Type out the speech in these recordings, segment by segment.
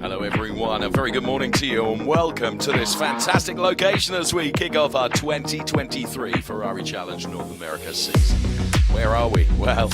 Hello everyone, a very good morning to you and welcome to this fantastic location as we kick off our 2023 Ferrari Challenge North America season. Where are we? Well,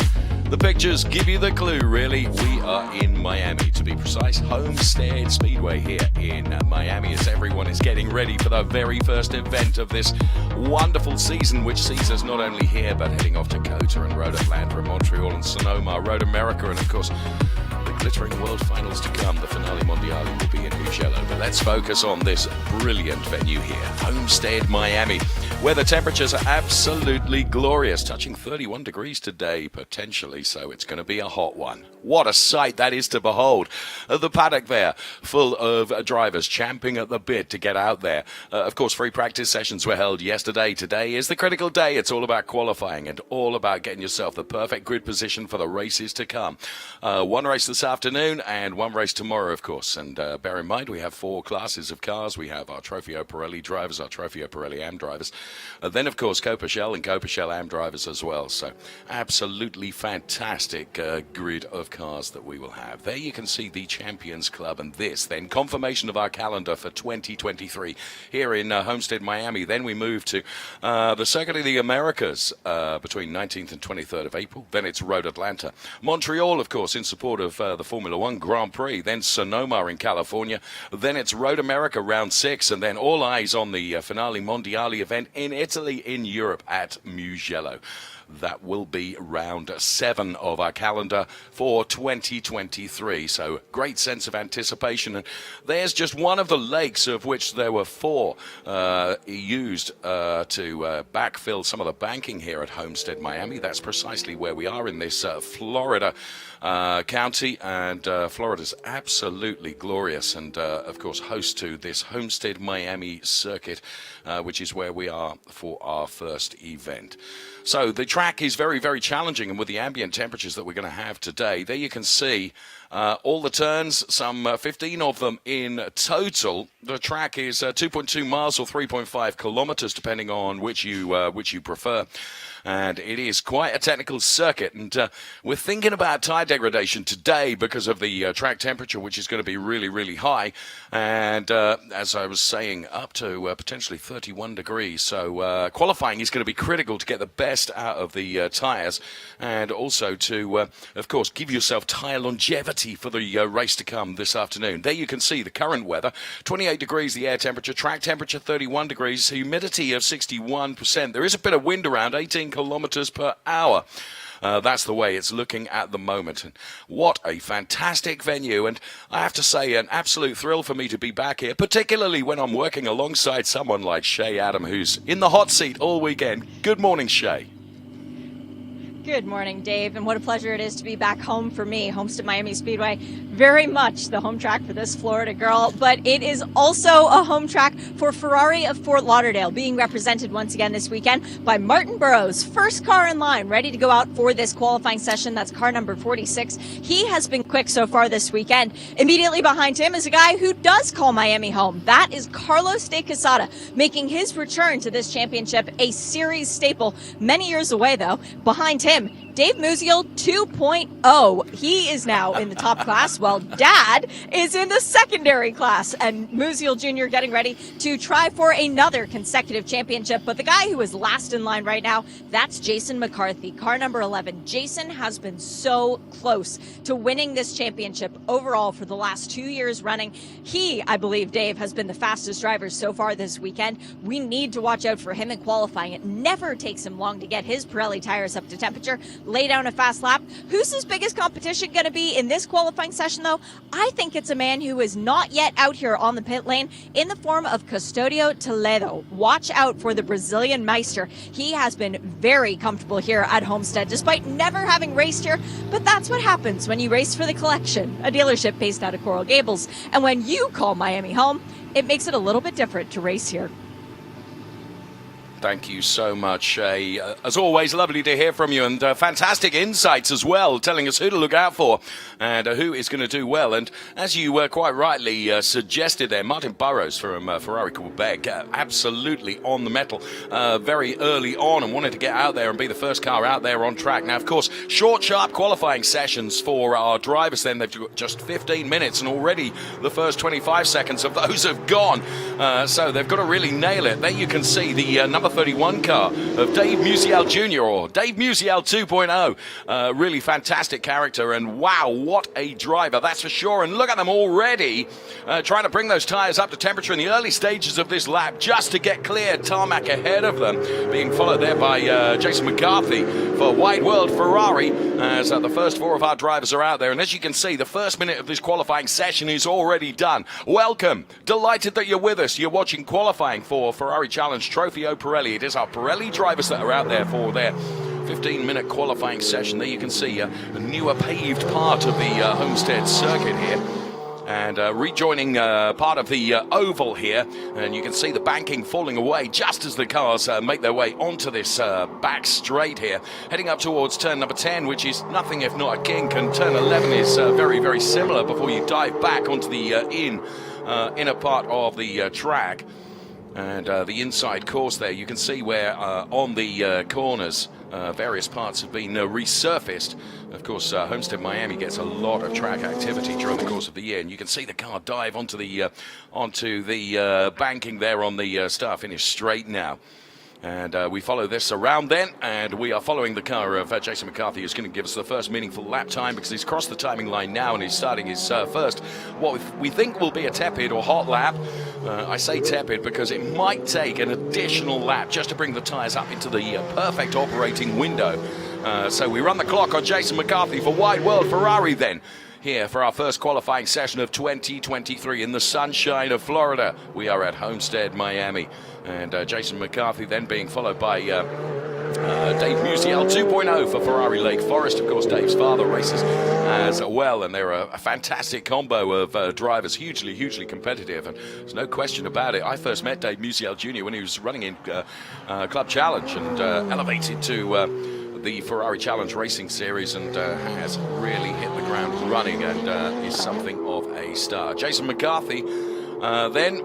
the pictures give you the clue really. We are in Miami, to be precise, Homestead Speedway here in Miami as everyone is getting ready for the very first event of this wonderful season, which sees us not only here but heading off to COTA and Road Atlanta and Montreal and Sonoma, Road America, and of course the glittering world finals to come. The finale mondiale will be in Mugello. But let's focus on this brilliant venue here, Homestead-Miami, where the temperatures are absolutely glorious, touching 31 degrees today, potentially, so it's going to be a hot one. What a sight that is to behold. The paddock there, full of drivers champing at the bit to get out there. Of course, free practice sessions were held yesterday. Today is the critical day. It's all about qualifying and all about getting yourself the perfect grid position for the races to come. One race this afternoon and one race tomorrow, of course. And bear in mind, we have four classes of cars. We have our Trofeo Pirelli drivers, our Trofeo Pirelli Am drivers. Then, of course, Copa Shell and Copa Shell Am drivers as well. So absolutely fantastic grid of cars that we will have. There you can see the Champions Club, and this then confirmation of our calendar for 2023 here in Homestead, Miami. Then we move to the Circuit of the Americas between 19th and 23rd of April. Then it's Road Atlanta. Montreal, of course, in support of the Formula One Grand Prix. Then Sonoma in California. Then it's Road America Round 6, and then all eyes on the finale mondiale event in Italy, in Europe at Mugello. That will be round 7 of our calendar for 2023. So great sense of anticipation. And there's just one of the lakes, of which there were 4 used to backfill some of the banking here at Homestead, Miami. That's precisely where we are in this Florida county, and Florida's absolutely glorious, and of course host to this Homestead Miami circuit, which is where we are for our first event. So the track is very, very challenging, and with the ambient temperatures that we're going to have today, there you can see all the turns, some 15 of them in total. The track is 2.2 miles or 3.5 kilometers, depending on which you prefer. And it is quite a technical circuit, and we're thinking about tire degradation today because of the track temperature, which is going to be really, really high, and as I was saying, up to potentially 31 degrees. So qualifying is going to be critical to get the best out of the tires, and also to, of course, give yourself tire longevity for the race to come this afternoon. There you can see the current weather, 28 degrees the air temperature, track temperature 31 degrees, humidity of 61%. There is a bit of wind around, 18 kilometers per hour. That's the way it's looking at the moment. And what a fantastic venue. And I have to say, an absolute thrill for me to be back here, particularly when I'm working alongside someone like Shay Adam, who's in the hot seat all weekend. Good morning, Shay. Good morning, Dave, and what a pleasure it is to be back home for me. Homestead-Miami Speedway, very much the home track for this Florida girl, but it is also a home track for Ferrari of Fort Lauderdale, being represented once again this weekend by Martin Burrows, first car in line, ready to go out for this qualifying session. That's car number 46. He has been quick so far this weekend. Immediately behind him is a guy who does call Miami home. That is Carlos de Quesada, making his return to this championship a series staple. Many years away, though. Behind him, Dave Musial 2.0. He is now in the top class, while Dad is in the secondary class. And Musial Jr. getting ready to try for another consecutive championship. But the guy who is last in line right now, that's Jason McCarthy, car number 11. Jason has been so close to winning this championship overall for the last 2 years running. He, I believe, Dave, has been the fastest driver so far this weekend. We need to watch out for him in qualifying. It never takes him long to get his Pirelli tires up to temperature, lay down a fast lap. Who's his biggest competition going to be in this qualifying session, though? I think it's a man who is not yet out here on the pit lane in the form of Custodio Toledo. Watch out for the Brazilian Meister. He has been very comfortable here at Homestead, despite never having raced here. But that's what happens when you race for the Collection, a dealership based out of Coral Gables. And when you call Miami home, it makes it a little bit different to race here. Thank you so much, Shay. As always, lovely to hear from you, and fantastic insights as well, telling us who to look out for and who is going to do well. And as you quite rightly suggested there, Martin Burrows from Ferrari Quebec, absolutely on the metal very early on, and wanted to get out there and be the first car out there on track. Now, of course, short, sharp qualifying sessions for our drivers then. They've got just 15 minutes, and already the first 25 seconds of those have gone. So they've got to really nail it. There you can see the number 31 car of Dave Musial Jr. or Dave Musial 2.0. Really fantastic character, and wow, what a driver, that's for sure. And look at them already trying to bring those tyres up to temperature in the early stages of this lap just to get clear. Tarmac ahead of them, being followed there by Jason McCarthy for Wide World Ferrari, as the first four of our drivers are out there. And as you can see, the first minute of this qualifying session is already done. Welcome, delighted that you're with us. You're watching qualifying for Ferrari Challenge Trofeo Pirelli. It is our Pirelli drivers that are out there for their 15-minute qualifying session. There you can see a newer paved part of the Homestead circuit here, and rejoining part of the oval here, and you can see the banking falling away just as the cars make their way onto this back straight here, heading up towards turn number 10, which is nothing if not a kink, and turn 11 is very, very similar before you dive back onto the inner part of the track. And the inside course there, you can see where on the corners various parts have been resurfaced. Of course, Homestead-Miami gets a lot of track activity during the course of the year, and you can see the car dive onto the banking there on the start finish straight now. And we follow this around then, and we are following the car of Jason McCarthy, who's going to give us the first meaningful lap time, because he's crossed the timing line now and he's starting his first, what we think will be a tepid or hot lap. I say tepid because it might take an additional lap just to bring the tyres up into the perfect operating window. So we run the clock on Jason McCarthy for Wide World Ferrari then, here for our first qualifying session of 2023 in the sunshine of Florida. We are at Homestead-Miami, and Jason McCarthy then being followed by Dave Musial 2.0 for Ferrari Lake Forest. Of course, Dave's father races as well, and they're a fantastic combo of drivers, hugely competitive, and there's no question about it. I first met Dave Musial Jr. when he was running in Club Challenge, and elevated to the Ferrari Challenge Racing Series, and has really hit the ground running, and is something of a star. Jason McCarthy then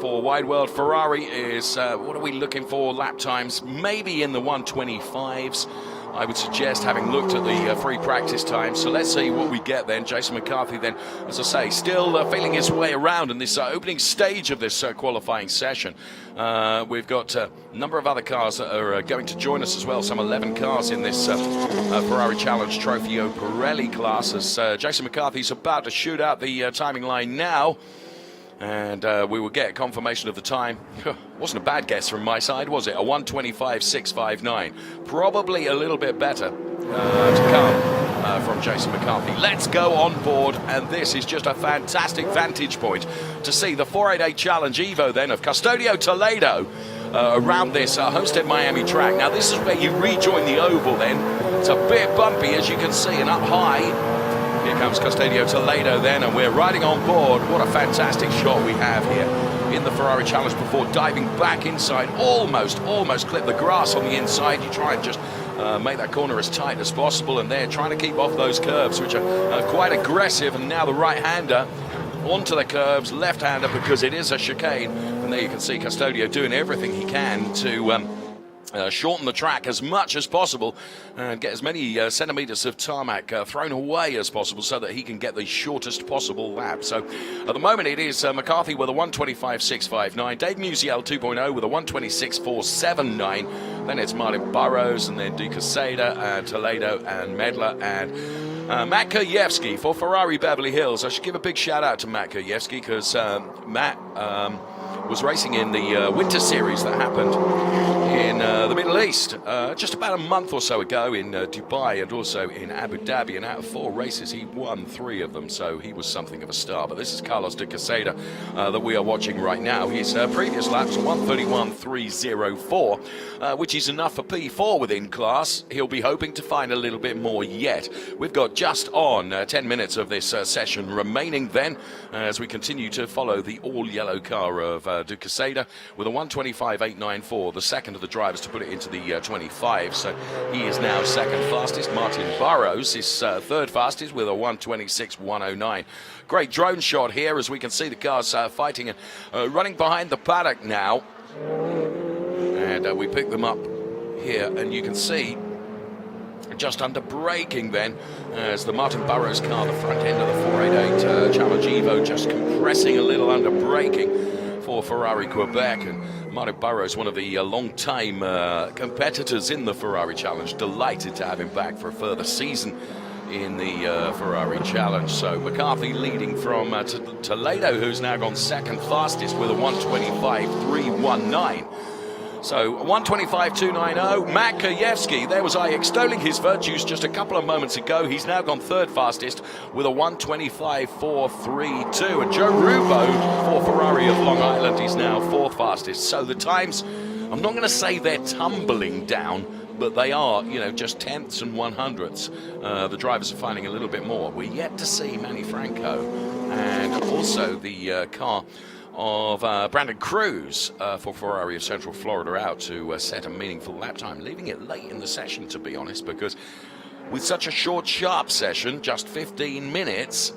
for Wide World Ferrari is, what are we looking for lap times? Maybe in the 125s, I would suggest, having looked at the free practice time. So let's see what we get then. Jason McCarthy then, as I say, still feeling his way around in this opening stage of this qualifying session. We've got a number of other cars that are going to join us as well, some 11 cars in this Ferrari Challenge Trofeo Pirelli class, as Jason McCarthy's about to shoot out the timing line now. And we will get confirmation of the time. Wasn't a bad guess from my side, was it? A 1:25.659. Probably a little bit better to come from Jason McCarthy. Let's go on board, and this is just a fantastic vantage point to see the 488 Challenge Evo then of Custodio Toledo around this Homestead-Miami track. Now this is where you rejoin the oval then. It's a bit bumpy, as you can see, and up high. Here comes Custodio Toledo then, and we're riding on board. What a fantastic shot we have here in the Ferrari Challenge before diving back inside. Almost clip the grass on the inside. You try and just make that corner as tight as possible, and they're trying to keep off those curves, which are quite aggressive. And now the right-hander onto the curbs, left-hander, because it is a chicane. And there you can see Custodio doing everything he can to shorten the track as much as possible and get as many centimeters of tarmac thrown away as possible so that he can get the shortest possible lap. So at the moment it is McCarthy with a 1:25.659, Dave Musial 2.0 with a 1:26.479, then it's Martin Burrows, and then DeCasada, Toledo and Medler, and Matt Kurjewski for Ferrari Beverly Hills. I should give a big shout out to Matt Kurjewski, because Matt was racing in the winter series that happened in the Middle East just about a month or so ago in Dubai and also in Abu Dhabi, and out of 4 races he won 3 of them, so he was something of a star. But this is Carlos de Quesada that we are watching right now. His previous lap was 1:31.304, which is enough for P4 within class. He'll be hoping to find a little bit more yet. We've got just on 10 minutes of this session remaining then, as we continue to follow the all-yellow car of De Quesada with a 1:25.894, the second of the drivers to put it into the 25. So he is now second fastest. Martin Burrows is third fastest with a 1:26.109. Great drone shot here as we can see the cars fighting and running behind the paddock now. And we pick them up here, and you can see just under braking then as the Martin Burrows car, the front end of the 488 Challenge Evo, just compressing a little under braking for Ferrari Quebec. And Martin Burrows, one of the long-time competitors in the Ferrari Challenge, delighted to have him back for a further season in the Ferrari Challenge. So McCarthy leading from Toledo, who's now gone second fastest with a 1:25.319. So 1:25.290. Matt Kajewski, there was I extolling his virtues just a couple of moments ago. He's now gone third fastest with a 1:25.432. And Joe Rubo for Ferrari of Long Island, he's now fourth fastest. So the times, I'm not going to say they're tumbling down, but they are, just tenths and 100ths. The drivers are finding a little bit more. We're yet to see Manny Franco and also the car of Brandon Cruz for Ferrari of Central Florida out to set a meaningful lap time, leaving it late in the session, to be honest, because with such a short, sharp session, just 15 minutes,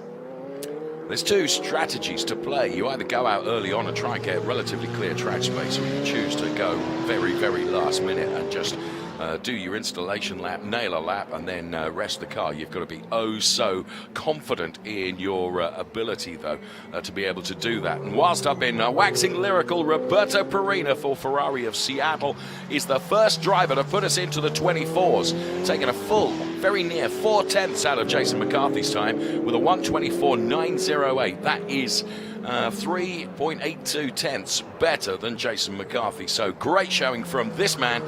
there's two strategies to play. You either go out early on and try and get relatively clear track space, or you choose to go very, very last minute and just do your installation lap, nail a lap, and then rest the car. You've got to be oh so confident in your ability, though, to be able to do that. And whilst I've been waxing lyrical, Roberto Perina for Ferrari of Seattle is the first driver to put us into the 24s, taking a full, very near 4/10ths out of Jason McCarthy's time with a 1:24.908. That is 3.82 tenths better than Jason McCarthy. So great showing from this man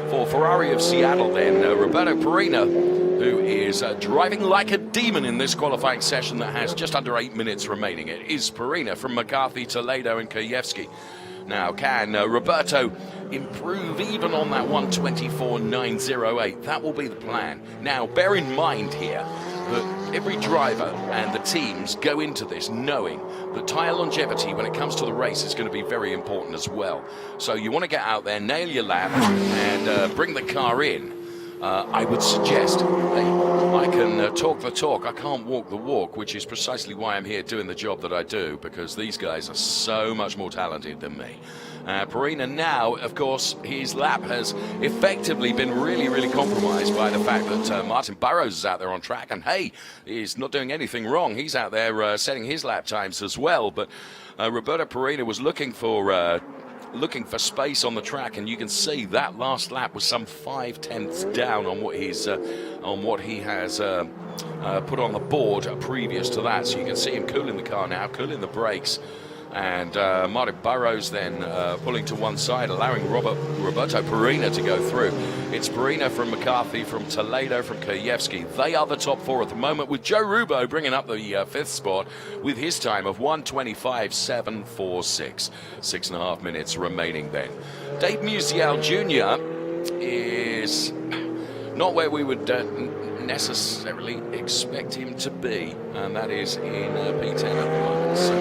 for Ferrari of Seattle then. Roberto Perina, who is driving like a demon in this qualifying session that has just under 8 minutes remaining. It is Perina from McCarthy, Toledo and Kajewski. Now, can Roberto improve even on that 1:24.908? That will be the plan. Now, bear in mind here that every driver and the teams go into this knowing that tyre longevity when it comes to the race is going to be very important as well. So you want to get out there, nail your lap, and bring the car in. I would suggest, hey, I can talk the talk, I can't walk the walk, which is precisely why I'm here doing the job that I do, because these guys are so much more talented than me. Perina now, of course, his lap has effectively been really, really compromised by the fact that Martin Burrows is out there on track, and hey, he's not doing anything wrong. He's out there setting his lap times as well, but Roberto Perina was looking for space on the track, and you can see that last lap was some 5/10ths down on what he has put on the board previous to that. So you can see him cooling the car now, cooling the brakes, and Martin Burrows then pulling to one side, allowing Roberto Perina to go through. It's Perina from McCarthy, from Toledo, from Kajewski. They are the top four at the moment, with Joe Rubo bringing up the fifth spot with his time of 1:25.746. 6.5 minutes remaining then. Dave Musial Jr. is not where we would necessarily expect him to be, and that is in P10 at the moment. So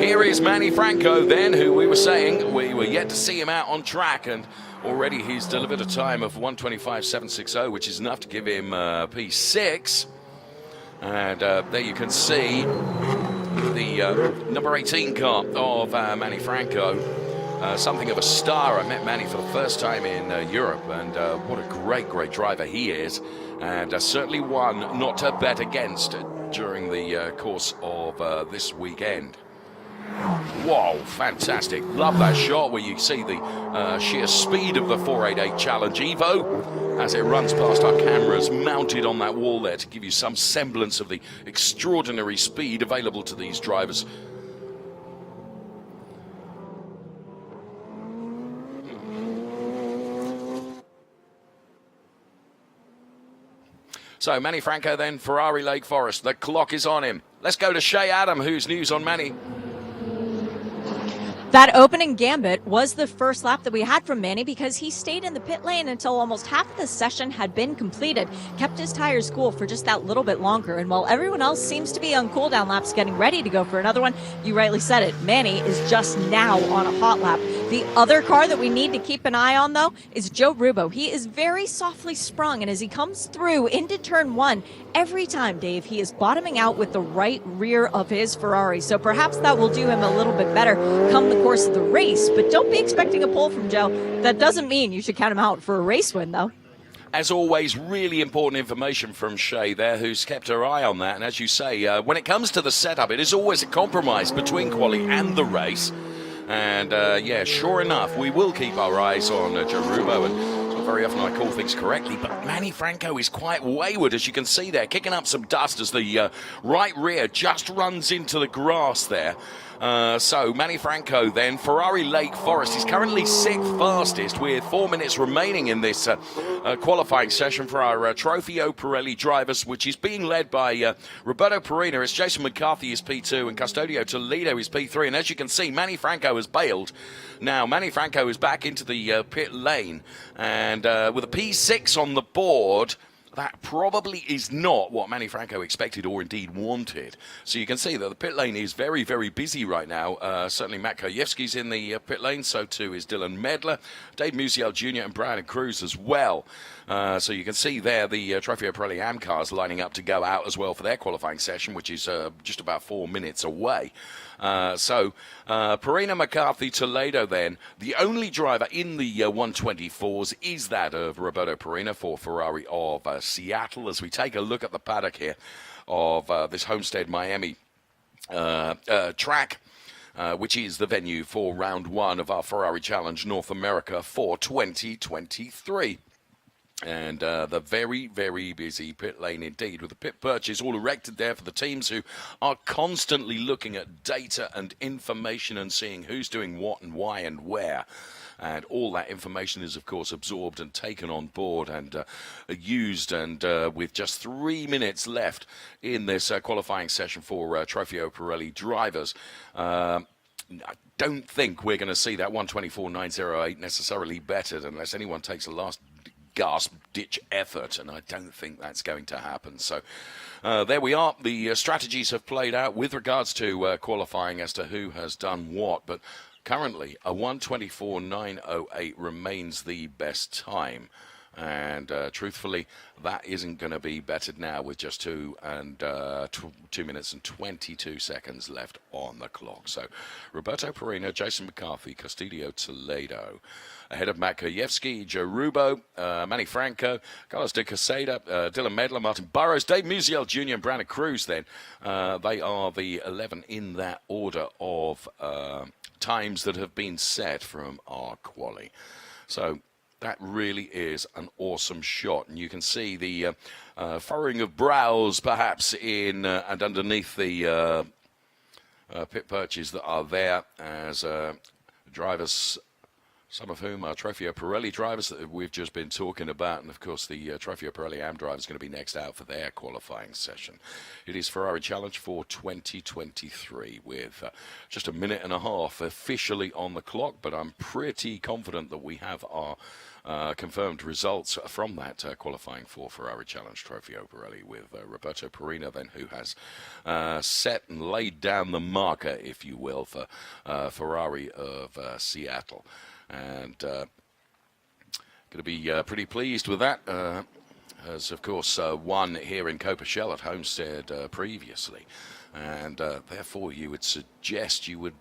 here is Manny Franco then, who we were saying we were yet to see him out on track, and already he's delivered a time of 1:25.760, which is enough to give him P6. And there you can see the number 18 car of Manny Franco. Something of a star. I met Manny for the first time in Europe, and what a great, great driver he is, and certainly one not to bet against during the course of this weekend. Whoa, fantastic. Love that shot where you see the sheer speed of the 488 Challenge Evo as it runs past our cameras mounted on that wall there to give you some semblance of the extraordinary speed available to these drivers. So Manny Franco then, Ferrari Lake Forest. The clock is on him. Let's go to Shay Adam, who's news on Manny. That opening gambit was the first lap that we had from Manny because he stayed in the pit lane until almost half of the session had been completed, kept his tires cool for just that little bit longer. And while everyone else seems to be on cooldown laps getting ready to go for another one, you rightly said it, Manny is just now on a hot lap. The other car that we need to keep an eye on, though, is Joe Rubo. He is very softly sprung, and as he comes through into turn one, every time, Dave, he is bottoming out with the right rear of his Ferrari. So perhaps that will do him a little bit better come the course of the race. But don't be expecting a pole from Joe. That doesn't mean you should count him out for a race win, though. As always, really important information from Shay there, who's kept her eye on that. And as you say, when it comes to the setup, it is always a compromise between quali and the race. And, sure enough, we will keep our eyes on Joe Rubo. And it's not very often I call things correctly, but Manny Franco is quite wayward, as you can see there, kicking up some dust as the right rear just runs into the grass there. So Manny Franco then, Ferrari Lake Forest, is currently sixth fastest with 4 minutes remaining in this qualifying session for our Trofeo Pirelli drivers, which is being led by Roberto Perina. It's Jason McCarthy is P2 and Custodio Toledo is P3. And as you can see, Manny Franco has bailed. Now, Manny Franco is back into the pit lane, and with a P6 on the board, that probably is not what Manny Franco expected or indeed wanted. So you can see that the pit lane is very, very busy right now. Certainly Matt Kojewski's in the pit lane, so too is Dylan Medler, Dave Musial Jr. and Brandon Cruz as well. So you can see there the Trofeo Pirelli AM cars lining up to go out as well for their qualifying session, which is just about 4 minutes away. Perina, McCarthy, Toledo then. The only driver in the 124s is that of Roberto Perina for Ferrari of Seattle. As we take a look at the paddock here of this Homestead-Miami track, which is the venue for round one of our Ferrari Challenge North America for 2023. And the very, very busy pit lane indeed, with the pit perches all erected there for the teams who are constantly looking at data and information and seeing who's doing what and why and where. And all that information is, of course, absorbed and taken on board and used. And with just 3 minutes left in this qualifying session for Trofeo Pirelli drivers, I don't think we're going to see that 124.908 necessarily bettered unless anyone takes a last gasp-ditch effort, and I don't think that's going to happen. So there we are. The strategies have played out with regards to qualifying as to who has done what, but currently a 124.908 remains the best time. And truthfully, that isn't going to be bettered now with just 2 minutes and 22 seconds left on the clock. So Roberto Perina, Jason McCarthy, Custodio Toledo, ahead of Matt Kojewski, Joe Rubo, Manny Franco, Carlos de Casada, Dylan Medler, Martin Burrows, Dave Musial Jr. and Brandon Cruz then. They are the 11 in that order of times that have been set from our quali. So that really is an awesome shot, and you can see the furrowing of brows perhaps in and underneath the pit perches that are there as drivers, some of whom are Trofeo Pirelli drivers that we've just been talking about, and of course the Trofeo Pirelli AM driver is going to be next out for their qualifying session. It is Ferrari Challenge for 2023 with just a minute and a half officially on the clock, but I'm pretty confident that we have our confirmed results from that qualifying for Ferrari Challenge Trofeo Pirelli with Roberto Perina then, who has set and laid down the marker, if you will, for Ferrari of Seattle. And going to be pretty pleased with that, as of course won here in Copichelle at Homestead previously. And therefore you would suggest it would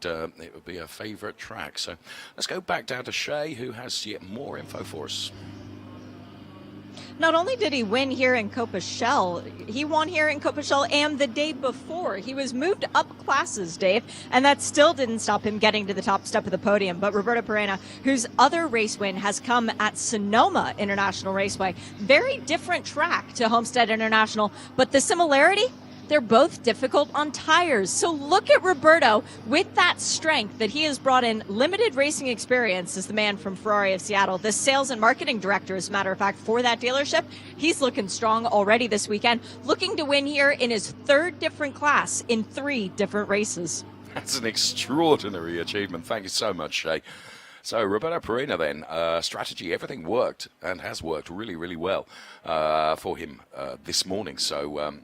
be a favourite track. So let's go back down to Shay, who has yet more info for us. Not only did he win here in Copichelle, he won here in Copichelle and the day before. He was moved up classes, Dave, and that still didn't stop him getting to the top step of the podium. But Roberto Perina, whose other race win has come at Sonoma International Raceway, very different track to Homestead International, but the similarity, they're both difficult on tires. So look at Roberto with that strength that he has brought in, limited racing experience as the man from Ferrari of Seattle, the sales and marketing director, as a matter of fact, for that dealership. He's looking strong already this weekend, looking to win here in his third different class in 3 different races. That's an extraordinary achievement. Thank you so much, Shay. So Roberto Perina then, strategy, everything worked and has worked really, really well for him this morning. So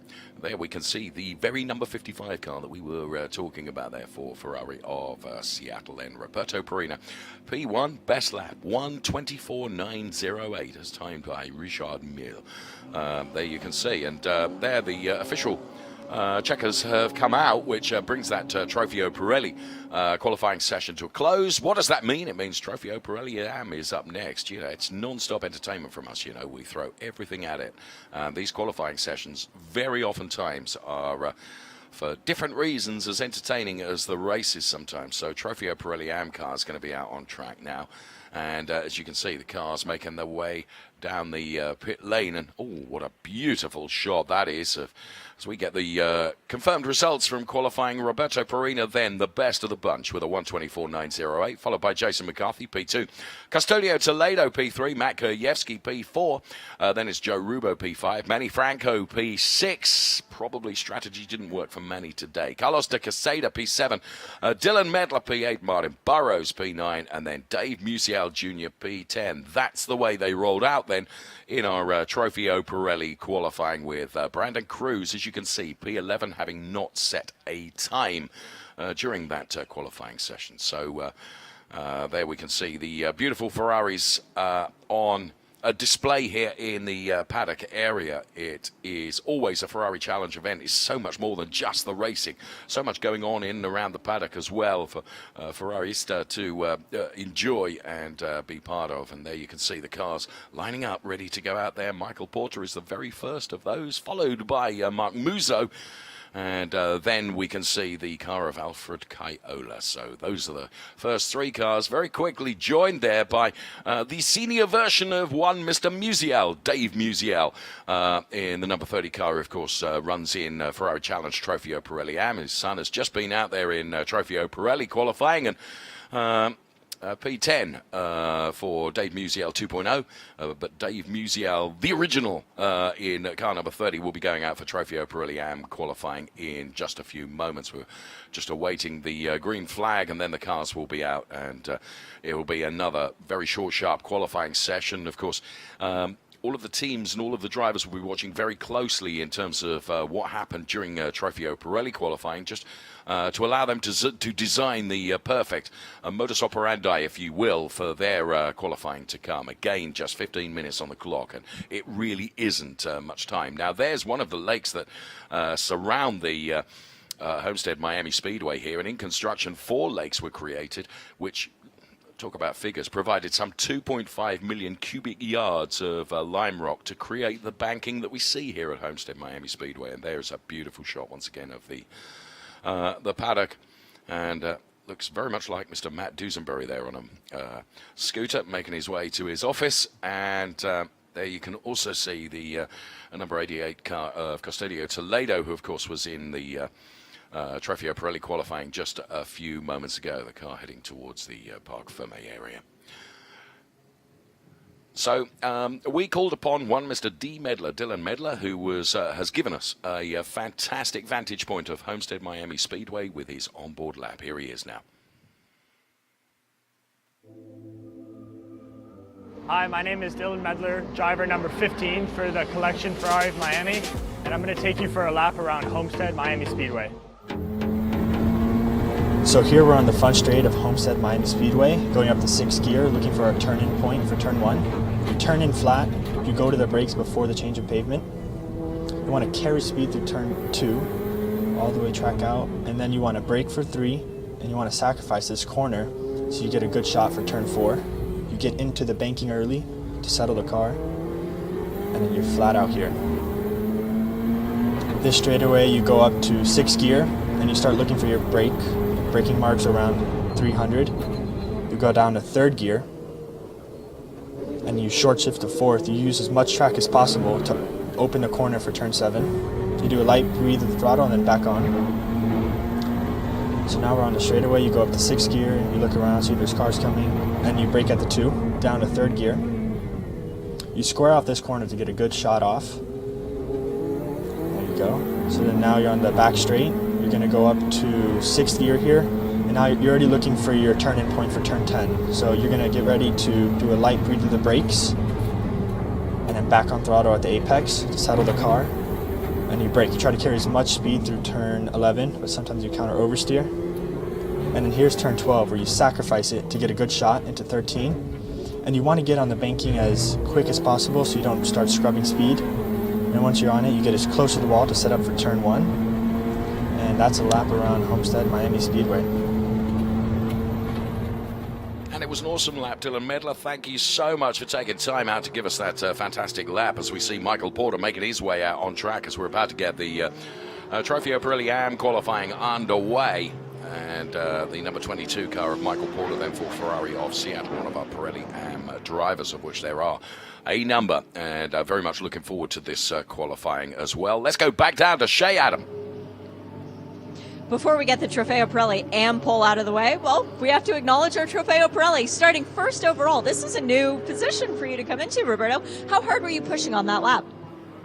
there we can see the very number 55 car that we were talking about there for Ferrari of Seattle and Roberto Perina. P1, best lap, 1:24.908 as timed by Richard Mille. There you can see, and there the official checkers have come out, which brings that Trofeo Pirelli qualifying session to a close. What does that mean? It means Trofeo Pirelli AM is up next. You know, it's non-stop entertainment from us. You know, we throw everything at it. These qualifying sessions very oftentimes are for different reasons as entertaining as the races sometimes. So Trofeo Pirelli AM car is going to be out on track now. And as you can see, the cars making their way down the pit lane. And, oh, what a beautiful shot that is. As we get the confirmed results from qualifying, Roberto Perina then the best of the bunch with a 1:24.908, followed by Jason McCarthy, P2. Custodio Toledo, P3. Matt Kurjewski, P4. Then it's Joe Rubo, P5. Manny Franco, P6. Probably strategy didn't work for Manny today. Carlos de Quesada, P7. Dylan Medler, P8. Martin Burrows, P9. And then Dave Musial Jr., P10. That's the way they rolled out then in our Trofeo Pirelli qualifying with Brandon Cruz, as you can see, P11, having not set a time during that qualifying session. So there we can see the beautiful Ferraris on a display here in the paddock area. It is always a Ferrari Challenge event. It's so much more than just the racing. So much going on in and around the paddock as well for Ferrarista to enjoy and be part of. And there you can see the cars lining up, ready to go out there. Michael Porter is the very first of those, followed by Mark Musso. And then we can see the car of Alfred Kaiola. So those are the first three cars, very quickly joined there by the senior version of one Mr. Musial, Dave Musial, in the number 30 car, of course, runs in Ferrari Challenge Trofeo Pirelli AM. His son has just been out there in Trofeo Pirelli qualifying, and P10 for Dave Musial 2.0, but Dave Musial, the original, in car number 30, will be going out for Trofeo Pirelli AM qualifying in just a few moments. We're just awaiting the green flag, and then the cars will be out, and it will be another very short, sharp qualifying session. Of course, all of the teams and all of the drivers will be watching very closely in terms of what happened during Trofeo Pirelli qualifying, just to allow them to design the perfect modus operandi, if you will, for their qualifying to come. Again, just 15 minutes on the clock, and it really isn't much time. Now, there's one of the lakes that surround the Homestead-Miami Speedway here, and in construction, 4 lakes were created, which, talk about figures, provided some 2.5 million cubic yards of lime rock to create the banking that we see here at Homestead-Miami Speedway. And there's a beautiful shot once again of the paddock, and looks very much like Mr. Matt Dusenberry there on a scooter making his way to his office. And there you can also see the number 88 car of Custodio Toledo, who of course was in the Trofeo Pirelli qualifying just a few moments ago, the car heading towards the Parc Ferme area. So we called upon one Mr. D. Medler, Dylan Medler, who was has given us a fantastic vantage point of Homestead-Miami Speedway with his onboard lap. Here he is now. Hi, my name is Dylan Medler, driver number 15 for the collection Ferrari of Miami, and I'm going to take you for a lap around Homestead-Miami Speedway. So here we're on the front straight of Homestead-Miami Speedway, going up to 6th gear, looking for a turn-in point for turn 1. You turn in flat, you go to the brakes before the change of pavement. You want to carry speed through turn 2, all the way track out, and then you want to brake for 3, and you want to sacrifice this corner so you get a good shot for turn 4. You get into the banking early to settle the car, and then you're flat out here. This straightaway you go up to 6th gear, and you start looking for your braking marks around 300. You go down to 3rd gear, and you short shift to 4th. You use as much track as possible to open the corner for turn 7. You do a light breathe of the throttle and then back on. So now we're on the straightaway. You go up to 6th gear, you look around, see there's cars coming, and you brake at the 2, down to 3rd gear. You square off this corner to get a good shot off. There you go. So then now you're on the back straight. You're going to go up to 6th gear here, and now you're already looking for your turn-in point for turn 10. So you're going to get ready to do a light breathe of the brakes, and then back on throttle at the apex to settle the car. And you brake. You try to carry as much speed through turn 11, but sometimes you counter oversteer. And then here's turn 12, where you sacrifice it to get a good shot into 13. And you want to get on the banking as quick as possible so you don't start scrubbing speed. And once you're on it, you get as close to the wall to set up for turn 1. And that's a lap around Homestead-Miami Speedway. And it was an awesome lap, Dylan Medler. Thank you so much for taking time out to give us that fantastic lap as we see Michael Porter making his way out on track as we're about to get the Trofeo Pirelli AM qualifying underway. And the number 22 car of Michael Porter then for Ferrari of Seattle, one of our Pirelli AM drivers, of which there are a number. And very much looking forward to this qualifying as well. Let's go back down to Shea Adam. Before we get the Trofeo Pirelli AM pole out of the way, well, we have to acknowledge our Trofeo Pirelli starting first overall. This is a new position for you to come into, Roberto. How hard were you pushing on that lap?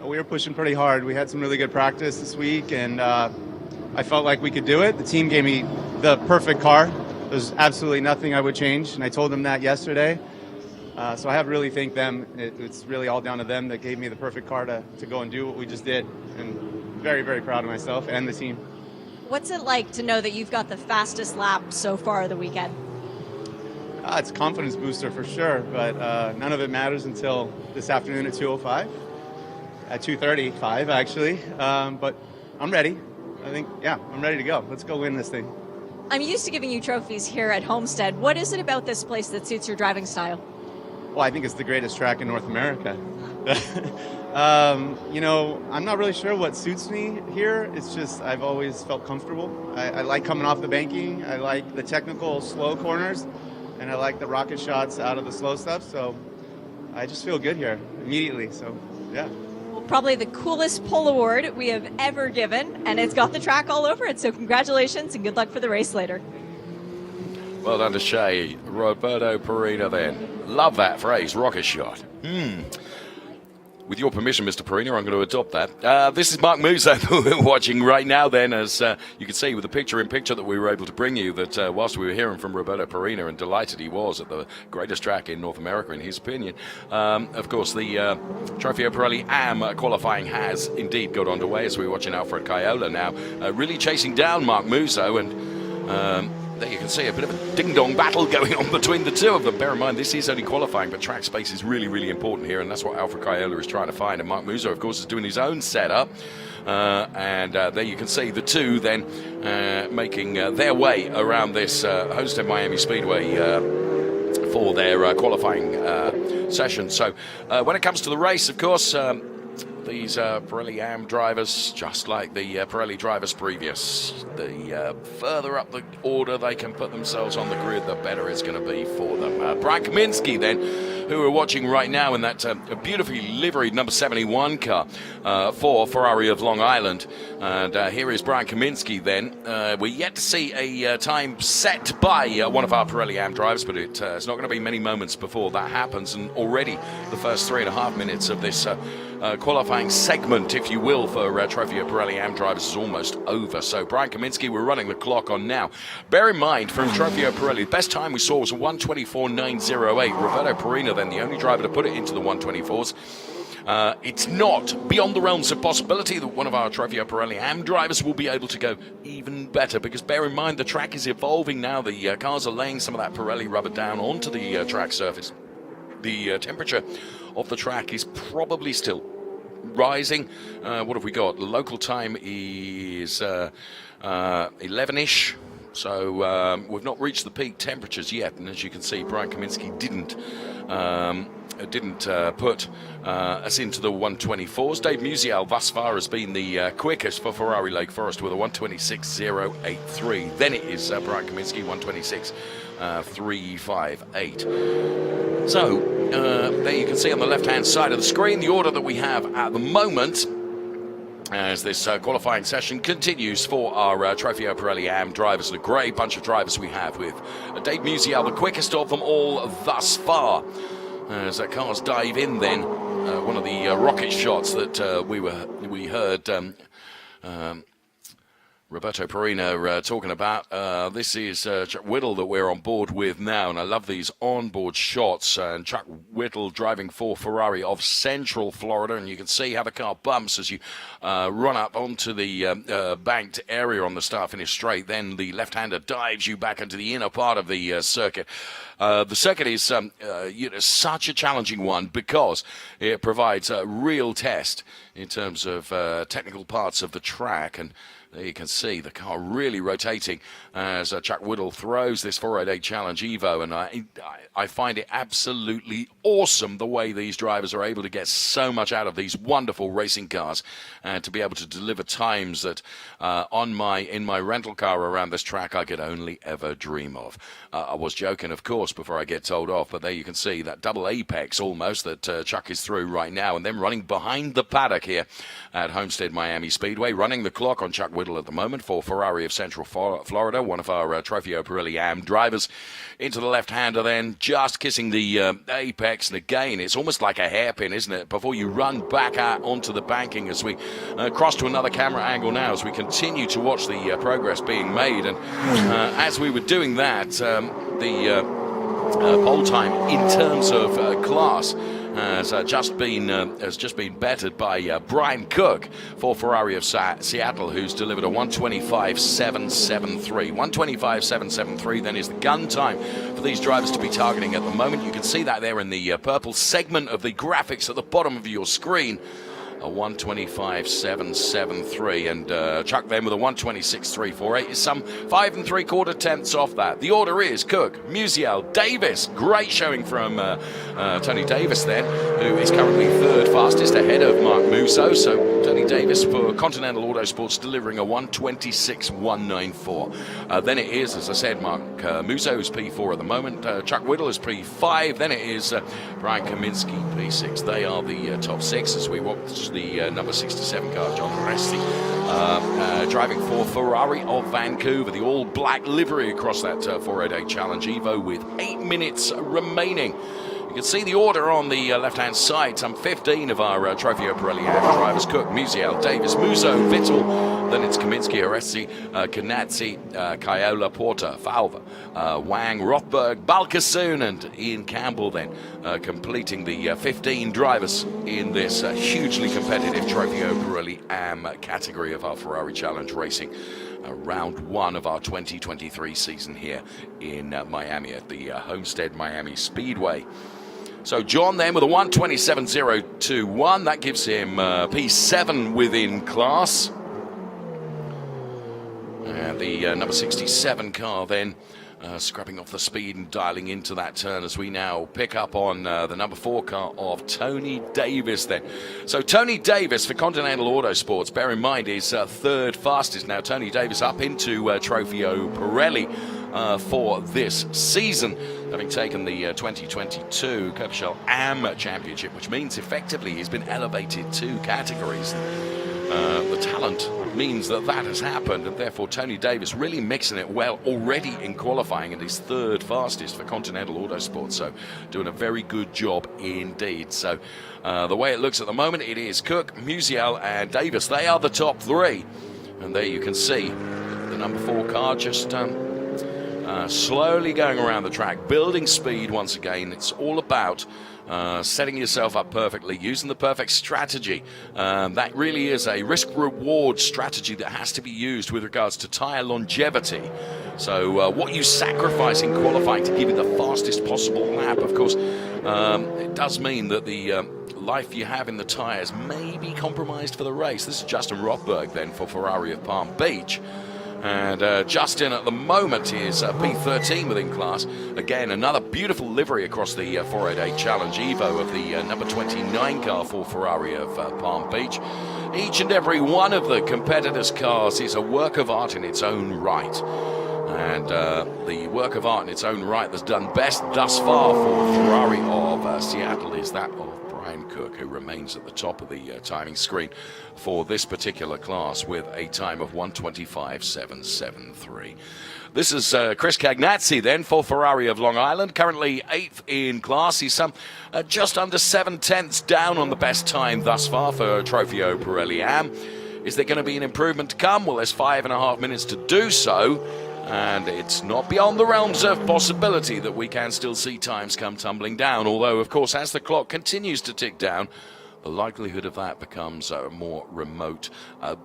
We were pushing pretty hard. We had some really good practice this week, and I felt like we could do it. The team gave me the perfect car. There's absolutely nothing I would change, and I told them that yesterday. So I have to really thank them. It's really all down to them that gave me the perfect car to go and do what we just did. And very, very proud of myself and the team. What's it like to know that you've got the fastest lap so far of the weekend? It's a confidence booster for sure, but none of it matters until this afternoon at 2:05, at 2:35 actually. But I'm ready. I think, yeah, I'm ready to go. Let's go win this thing. I'm used to giving you trophies here at Homestead. What is it about this place that suits your driving style? Well, I think it's the greatest track in North America. You know, I'm not really sure what suits me here. It's just I've always felt comfortable. I like coming off the banking. I like the technical slow corners, and I like the rocket shots out of the slow stuff. So I just feel good here immediately. So, yeah. Well, probably the coolest pole award we have ever given, and it's got the track all over it. So congratulations and good luck for the race later. Well done to Shea. Roberto Perina then. Love that phrase, rocket shot. With your permission, Mr. Perina, I'm going to adopt that. This is Mark Musa who we're watching right now then, as you can see with the picture-in-picture that we were able to bring you, that whilst we were hearing from Roberto Perina, and delighted he was at the greatest track in North America, in his opinion, of course, the Trofeo Pirelli AM qualifying has indeed got underway, as we're watching Alfred Caiola now, really chasing down Mark Musa, and there you can see a bit of a ding-dong battle going on between the two of them. Bear in mind, this is only qualifying, but track space is really, really important here, and that's what Alfred Caiola is trying to find. And Mark Musa, of course, is doing his own setup. And there you can see the two then making their way around this Homestead-Miami Speedway for their qualifying session. So when it comes to the race, of course, these Pirelli AM drivers, just like the Pirelli drivers previous, the further up the order they can put themselves on the grid, the better it's going to be for them. Brian Kaminsky then, who we're watching right now in that beautifully liveried number 71 car for Ferrari of Long Island. And here is Brian Kaminsky then. We're yet to see a time set by one of our Pirelli AM drivers, but it's not going to be many moments before that happens. And already the first 3.5 minutes of this qualifying segment, if you will, for Trofeo Pirelli AM drivers is almost over. So Brian Kaminsky, we're running the clock on now. Bear in mind, from Trofeo Pirelli, the best time we saw was a 1:24.908. Roberto Perina, then the only driver to put it into the 1:24s. It's not beyond the realms of possibility that one of our Trofeo Pirelli AM drivers will be able to go even better, because bear in mind the track is evolving now. The cars are laying some of that Pirelli rubber down onto the track surface. The temperature of the track is probably still rising. What have we got? The local time is 11-ish. So we've not reached the peak temperatures yet, and as you can see, Brian Kaminsky didn't put us into the 1:24s. Dave Musial thus far has been the quickest for Ferrari Lake Forest with a 1:26.083. Then it is Brian Kaminsky, 1:26.358. So there you can see on the left-hand side of the screen the order that we have at the moment as this qualifying session continues for our Trofeo Pirelli AM drivers. And a great bunch of drivers we have, with Dave Musial the quickest of them all thus far. As cars dive in then, one of the rocket shots that we heard Roberto Perina talking about this is Chuck Whittle that we're on board with now, and I love these onboard shots. And Chuck Whittle driving for Ferrari of Central Florida, and you can see how the car bumps as you run up onto the banked area on the start-finish straight. Then the left-hander dives you back into the inner part of the circuit. The circuit is such a challenging one because it provides a real test in terms of technical parts of the track, and there you can see the car really rotating as Chuck Whittle throws this 488 Challenge Evo, and I find it absolutely awesome the way these drivers are able to get so much out of these wonderful racing cars and to be able to deliver times that in my rental car around this track I could only ever dream of. I was joking, of course, before I get told off, but there you can see that double apex almost that Chuck is through right now, and then running behind the paddock here at Homestead-Miami Speedway, running the clock on Chuck Whittle at the moment for Ferrari of Central Florida, one of our Trofeo Pirelli AM drivers. Into the left-hander then, just kissing the apex, and again, it's almost like a hairpin, isn't it, before you run back out onto the banking as we cross to another camera angle now as we continue to watch the progress being made. And as we were doing that, the pole time in terms of class has just been bettered by Brian Cook for Ferrari of Seattle, who's delivered a 125.773. 125.773 then is the gun time for these drivers to be targeting at the moment. You can see that there in the purple segment of the graphics at the bottom of your screen. A 125.773, and Chuck then with a 126.348 is some 5 3/4 tenths off that. The order is Cook, Musial, Davis. Great showing from Tony Davis then, who is currently third fastest ahead of Mark Musso. So Tony Davis for Continental Autosports delivering a 126.194. Then it is, as I said, Mark Musso is P4 at the moment. Chuck Whittle is P5. Then it is Brian Kaminsky P6. They are the top six as we watch the number 67 car, John Resti, driving for Ferrari of Vancouver. The all-black livery across that 488 Challenge Evo with 8 minutes remaining. You can see the order on the left-hand side. Some 15 of our Trofeo Pirelli AM drivers: Cook, Musial, Davis, Musso, Vittel. Then it's Kaminsky, Aresti, Canazzi, Kaiola, Porter, Falva, Wang, Rothberg, Balkasoon, and Ian Campbell then completing the 15 drivers in this hugely competitive Trofeo Pirelli AM category of our Ferrari Challenge Racing. Round one of our 2023 season here in Miami at the Homestead-Miami Speedway. So John then with a 127.021, that gives him P7 within class. And the number 67 car then scrapping off the speed and dialing into that turn as we now pick up on the number 4 car of Tony Davis then. So Tony Davis for Continental Autosports, bear in mind, is third fastest. Now Tony Davis up into Trofeo Pirelli for this season, having taken the 2022 Coupeshell AM Championship, which means effectively he's been elevated 2 categories. The talent means that has happened, and therefore Tony Davis really mixing it well already in qualifying, and he's third fastest for Continental Autosports, so doing a very good job indeed. So the way it looks at the moment, it is Cook, Musial and Davis. They are the top 3, and there you can see the number 4 car just slowly going around the track, building speed once again. It's all about setting yourself up perfectly, using the perfect strategy. That really is a risk-reward strategy that has to be used with regards to tyre longevity. So what you sacrifice in qualifying to give you the fastest possible lap, of course, it does mean that the life you have in the tyres may be compromised for the race. This is Justin Rothberg then for Ferrari of Palm Beach. And Justin at the moment is P13 within class. Again, another beautiful livery across the 488 Challenge Evo of the number 29 car for Ferrari of Palm Beach. Each and every one of the competitors' cars is a work of art in its own right. And the work of art in its own right that's done best thus far for Ferrari of Seattle is that of Brian Cook, who remains at the top of the timing screen for this particular class with a time of 125.773. This is Chris Cagnazzi then for Ferrari of Long Island, currently 8th in class. He's some just under 7 tenths down on the best time thus far for Trofeo Pirelli AM. Is there going to be an improvement to come? Well, there's 5.5 minutes to do so, and it's not beyond the realms of possibility that we can still see times come tumbling down. Although, of course, as the clock continues to tick down, the likelihood of that becomes more remote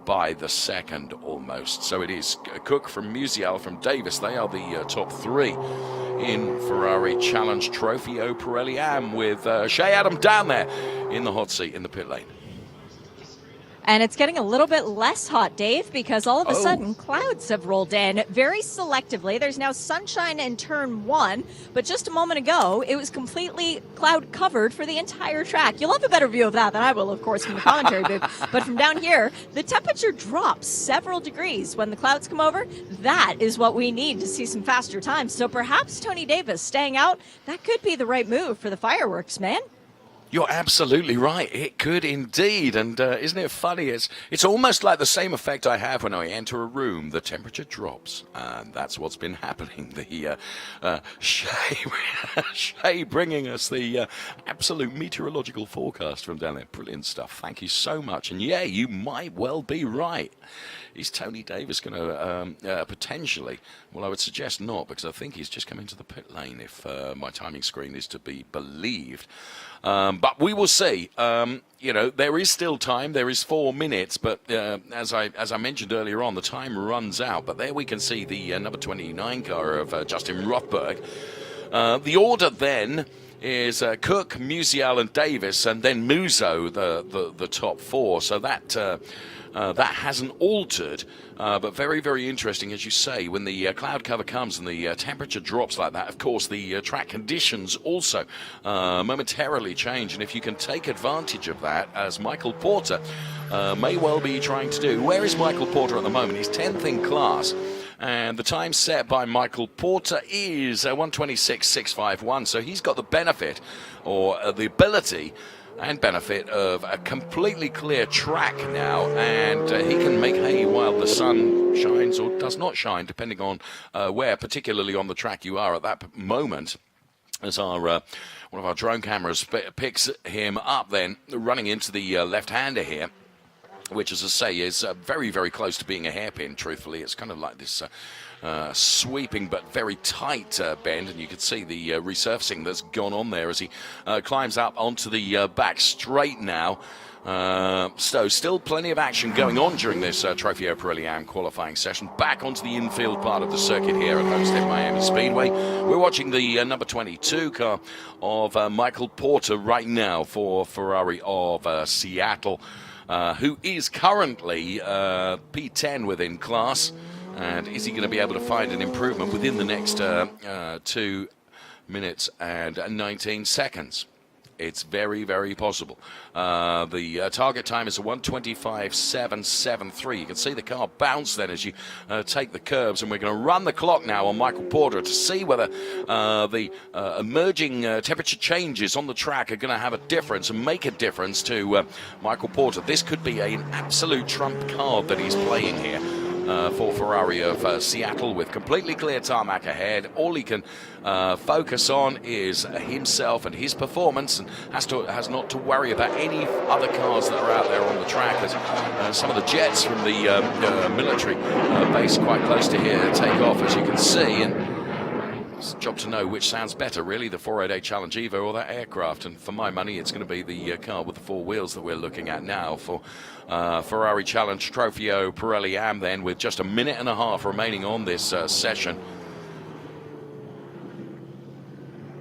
by the second almost. So it is Cook from Musial from Davis. They are the top three in Ferrari Challenge Trofeo Pirelli Am, with Shea Adam down there in the hot seat in the pit lane. And it's getting a little bit less hot, Dave, because all of a sudden clouds have rolled in very selectively. There's now sunshine in turn one, but just a moment ago, it was completely cloud covered for the entire track. You'll have a better view of that than I will, of course, from the commentary booth. But from down here, the temperature drops several degrees when the clouds come over. That is what we need to see some faster times. So perhaps Tony Davis staying out, that could be the right move for the fireworks, man. You're absolutely right. It could indeed. And isn't it funny? It's almost like the same effect I have when I enter a room. The temperature drops. And that's what's been happening. The Shea bringing us the absolute meteorological forecast from down there. Brilliant stuff. Thank you so much. And yeah, you might well be right. Is Tony Davis going to potentially? Well, I would suggest not, because I think he's just come into the pit lane, if my timing screen is to be believed. But we will see. There is still time. There is 4 minutes, but as I mentioned earlier on, the time runs out. But there we can see the number 29 car of Justin Rothberg. The order then is Cook, Musial, and Davis, and then Musso, the top four. So that hasn't altered, but very, very interesting, as you say, when the cloud cover comes and the temperature drops like that. Of course, the track conditions also momentarily change, and if you can take advantage of that, as Michael Porter may well be trying to do. Where is Michael Porter at the moment? He's 10th in class. And the time set by Michael Porter is 1:26.651. So he's got the benefit, or the ability and benefit, of a completely clear track now. And he can make hay while the sun shines or does not shine, depending on where, particularly on the track, you are at that moment. As our one of our drone cameras picks him up then, running into the left-hander here, which, as I say, is very, very close to being a hairpin, truthfully. It's kind of like this sweeping but very tight bend, and you can see the resurfacing that's gone on there as he climbs up onto the back straight now. So still plenty of action going on during this Trofeo Pirelli Am qualifying session. Back onto the infield part of the circuit here at Homestead-Miami Speedway. We're watching the number 22 car of Michael Porter right now for Ferrari of Seattle, who is currently P10 within class. And is he going to be able to find an improvement within the next 2 minutes and 19 seconds? It's very, very possible. The target time is a 1:25.773. You can see the car bounce then as you take the curbs, and we're going to run the clock now on Michael Porter to see whether the emerging temperature changes on the track are going to have a difference and make a difference to Michael Porter. This could be an absolute trump card that he's playing here. For Ferrari of Seattle, with completely clear tarmac ahead. All he can focus on is himself and his performance, and has not to worry about any other cars that are out there on the track. As some of the jets from the military base quite close to here take off, as you can see, and it's a job to know which sounds better, really, the 488 Challenge Evo or that aircraft. And for my money, it's going to be the car with the 4 wheels that we're looking at now for Ferrari Challenge Trofeo Pirelli Am, then, with just a minute and a half remaining on this session.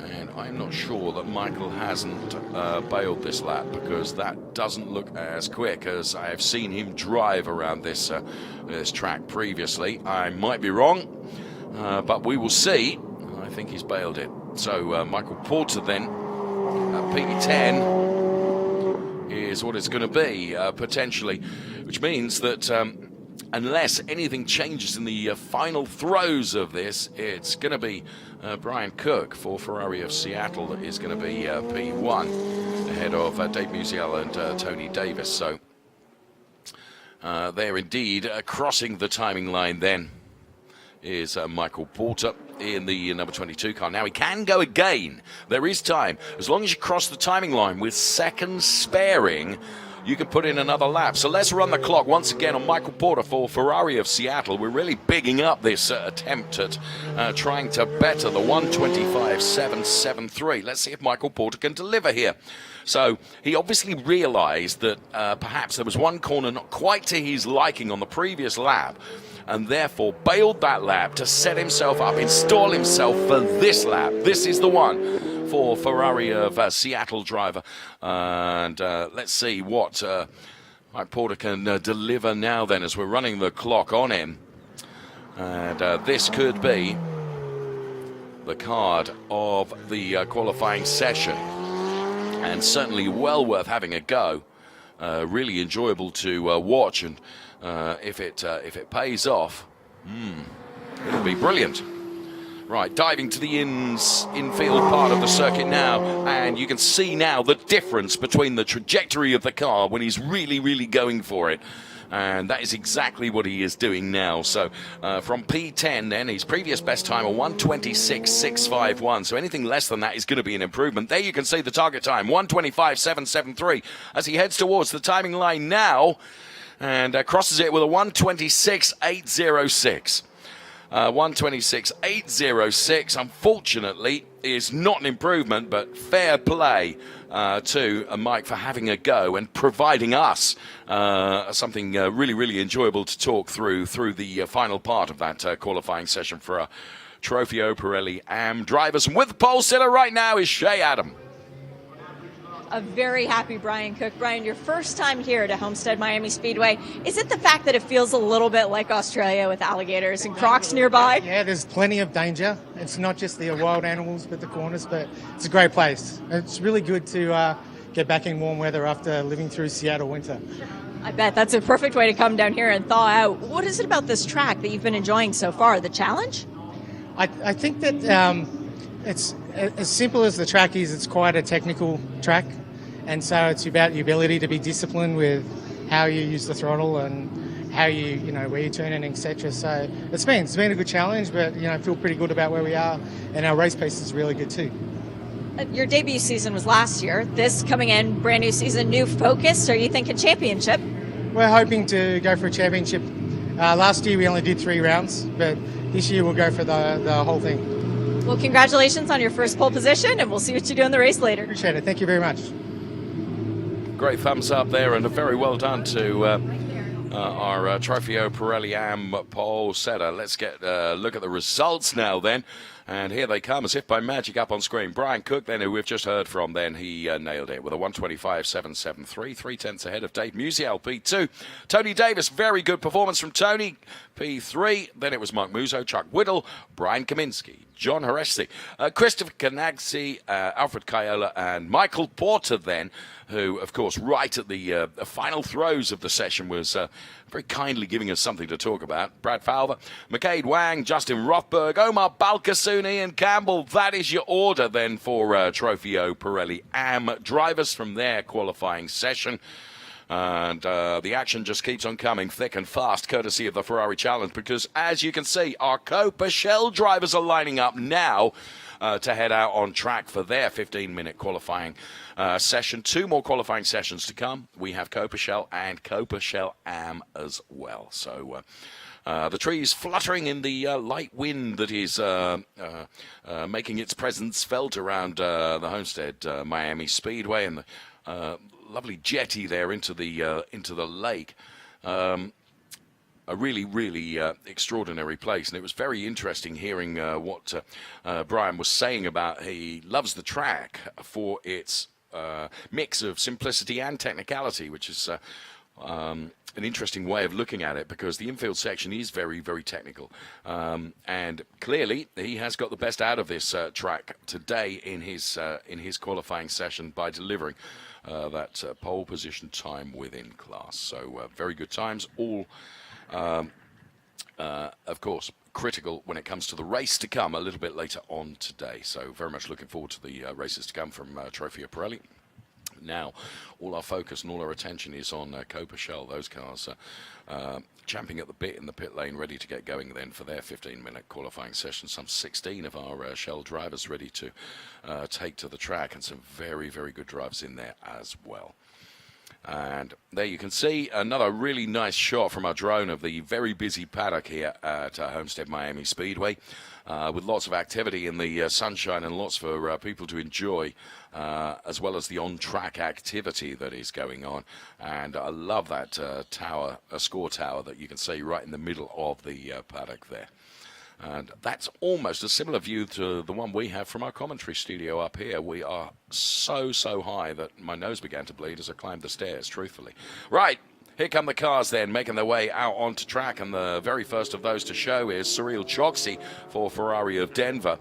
And I'm not sure that Michael hasn't bailed this lap, because that doesn't look as quick as I have seen him drive around this track previously. I might be wrong, but we will see. I think he's bailed it. So Michael Porter then at P10 is what it's going to be, potentially, which means that unless anything changes in the final throes of this, it's going to be Brian Cook for Ferrari of Seattle that is going to be P1 ahead of Dave Musial and Tony Davis. So they're indeed crossing the timing line then is Michael Porter in the number 22 car. Now, he can go again. There is time. As long as you cross the timing line with seconds sparing, you could put in another lap. So let's run the clock once again on Michael Porter for Ferrari of Seattle. We're really bigging up this attempt at trying to better the 125.773. Let's see if Michael Porter can deliver here. So he obviously realized that perhaps there was one corner not quite to his liking on the previous lap, and therefore bailed that lap to set himself up, install himself for this lap. This is the one for Ferrari of Seattle driver. And let's see what Mike Porter can deliver now then as we're running the clock on him. And this could be the card of the qualifying session. And certainly well worth having a go. Really enjoyable to watch, and if it pays off, it'll be brilliant. Right, diving to the infield part of the circuit now, and you can see now the difference between the trajectory of the car when he's really, really going for it. And that is exactly what he is doing now. So from P10 then, his previous best time of 126.651. So anything less than that is going to be an improvement. There you can see the target time, 125.773, as he heads towards the timing line now and crosses it with a 126.806. 126.806, unfortunately, is not an improvement, but fair play to Mike for having a go and providing us something really, really enjoyable to talk through the final part of that qualifying session for our Trofeo Pirelli AM drivers. And with the pole sitter right now is Shea Adam. A very happy Brian Cook. Brian, your first time here to Homestead-Miami Speedway. Is it the fact that it feels a little bit like Australia with alligators and crocs nearby? Yeah, there's plenty of danger. It's not just the wild animals, but the corners, but it's a great place. It's really good to get back in warm weather after living through Seattle winter. I bet that's a perfect way to come down here and thaw out. What is it about this track that you've been enjoying so far? The challenge? I think that it's as simple as the track is. It's quite a technical track, and so it's about your ability to be disciplined with how you use the throttle and how you where you turn in, etc. So it's been a good challenge, but I feel pretty good about where we are, and our race pace is really good too. Your debut season was last year. This coming in, brand new season, new focus. Are you thinking championship? We're hoping to go for a championship. Last year we only did 3 rounds, but this year we'll go for the whole thing. Well, congratulations on your first pole position, and we'll see what you do in the race later. Appreciate it. Thank you very much. Great thumbs up there, and a very well done to our Trofeo Pirelli AM pole setter. Let's get a look at the results now then. And here they come, as if by magic, up on screen. Brian Cook, then, who we've just heard from, then he nailed it with a 125.773, 3/10 ahead of Dave Musial, P2. Tony Davis, very good performance from Tony, P3. Then it was Mark Musso, Chuck Whittle, Brian Kaminsky, John Haresti, Christopher Canagsi, Alfred Caiola, and Michael Porter, then, who, of course, right at the final throes of the session was very kindly giving us something to talk about. Brad Falver, McCade Wang, Justin Rothberg, Omar Balkassoon, Ian Campbell. That is your order then for Trofeo Pirelli AM drivers from their qualifying session. And the action just keeps on coming thick and fast, courtesy of the Ferrari Challenge, because as you can see, our Copa Shell drivers are lining up now to head out on track for their 15-minute qualifying session. 2 more qualifying sessions to come. We have Copa Shell and Copa Shell AM as well. So the trees fluttering in the light wind that is making its presence felt around the Homestead-Miami Speedway, and the lovely jetty there into the lake. A really, really extraordinary place. And it was very interesting hearing what Brian was saying about he loves the track for its mix of simplicity and technicality, which is an interesting way of looking at it, because the infield section is very, very technical. And clearly, he has got the best out of this track today in his qualifying session by delivering that pole position time within class. So very good times, all of course critical when it comes to the race to come a little bit later on today. So very much looking forward to the races to come from Trofeo Pirelli. Now, all our focus and all our attention is on Copa Shell. Those cars champing at the bit in the pit lane, ready to get going then for their 15-minute qualifying session. Some 16 of our Shell drivers ready to take to the track, and some very, very good drivers in there as well. And there you can see another really nice shot from our drone of the very busy paddock here at Homestead-Miami Speedway, with lots of activity in the sunshine and lots for people to enjoy, as well as the on-track activity that is going on. And I love that tower, a score tower that you can see right in the middle of the paddock there. And that's almost a similar view to the one we have from our commentary studio up here. We are so high that my nose began to bleed as I climbed the stairs, truthfully. Right, here come the cars then, making their way out onto track. And the very first of those to show is Cyril Choksi for Ferrari of Denver.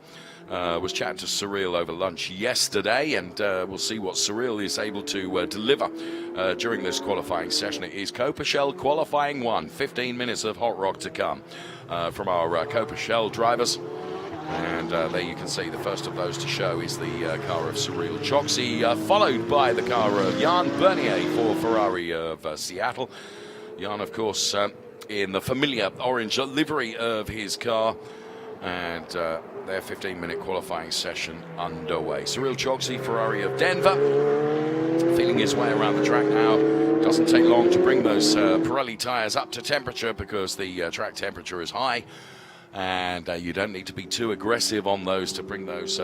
Was chatting to Cyril over lunch yesterday, and we'll see what Cyril is able to deliver during this qualifying session. It is Copa Shell qualifying 1, 15 minutes of hot rock to come from our Copa Shell drivers. And there you can see the first of those to show is the car of Cyril Choksi, followed by the car of Jan Bernier for Ferrari of Seattle. Jan, of course, in the familiar orange livery of his car, and their 15-minute qualifying session underway. Cyril Choksi, Ferrari of Denver, feeling his way around the track now. Doesn't take long to bring those Pirelli tyres up to temperature because the track temperature is high, and you don't need to be too aggressive on those to bring those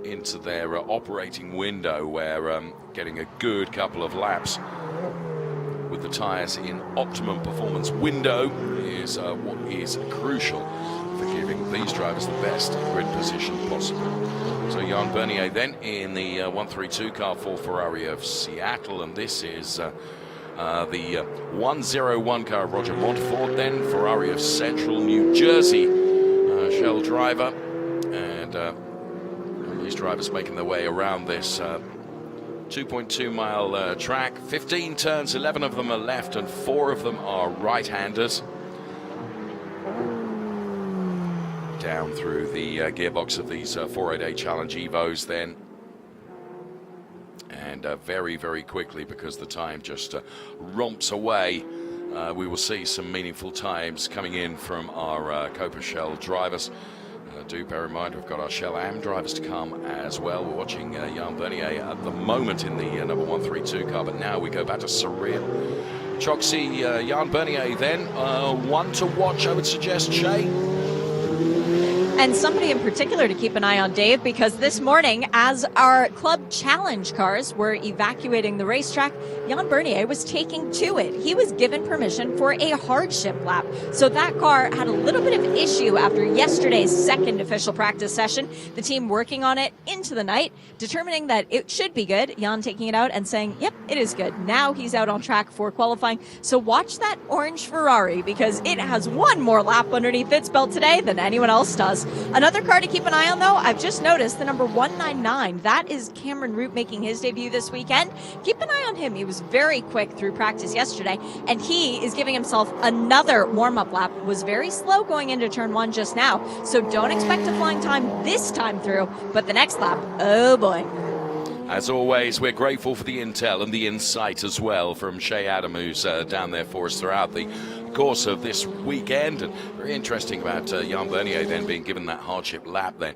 into their operating window, where getting a good couple of laps with the tyres in optimum performance window is what is crucial for giving these drivers the best grid position possible. So Jan Bernier then in the 132 car for Ferrari of Seattle, and this is the 101 car of Roger Montfort, then Ferrari of Central New Jersey, Shell driver, and these drivers making their way around this 2.2 mile track. 15 turns, 11 of them are left and 4 of them are right-handers. Down through the gearbox of these 488 Challenge Evos then. And very quickly, because the time just romps away, we will see some meaningful times coming in from our Copa Shell drivers. Do bear in mind we've got our Shell Am drivers to come as well. We're watching Jan Bernier at the moment in the number 132 car, but now we go back to Cyril Choksi, Jan Bernier then. One to watch, I would suggest, Shay. And somebody in particular to keep an eye on, Dave, because this morning, as our Club Challenge cars were evacuating the racetrack, Jan Bernier was taking to it. He was given permission for a hardship lap. So that car had a little bit of issue after yesterday's second official practice session. The team working on it into the night, determining that it should be good. Jan taking it out and saying, yep, it is good. Now he's out on track for qualifying. So watch that orange Ferrari, because it has one more lap underneath its belt today than anyone else does. Another car to keep an eye on, though, I've just noticed the number 199. That is Cameron Root making his debut this weekend. Keep an eye on him. He was very quick through practice yesterday, and he is giving himself another warm-up lap. Was very slow going into turn 1 just now, so don't expect a flying time this time through, but the next lap, oh boy. As always, we're grateful for the intel and the insight as well from Shay Adam, who's down there for us throughout the course of this weekend. And very interesting about Jan Bernier then being given that hardship lap then.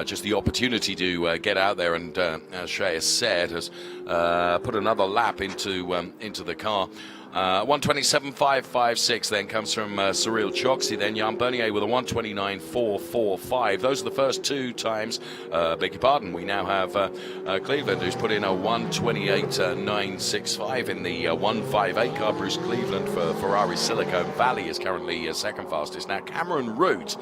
Just the opportunity to get out there, and as Shay has said, has put another lap into the car. 127.556 then comes from Cyril Choksi, then Jan Bernier with a 129.445. Those are the first two times. Beg your pardon, we now have Cleveland, who's put in a 128.965 in the 158 car. Bruce Cleveland for Ferrari Silicon Valley is currently second fastest. Now Cameron Root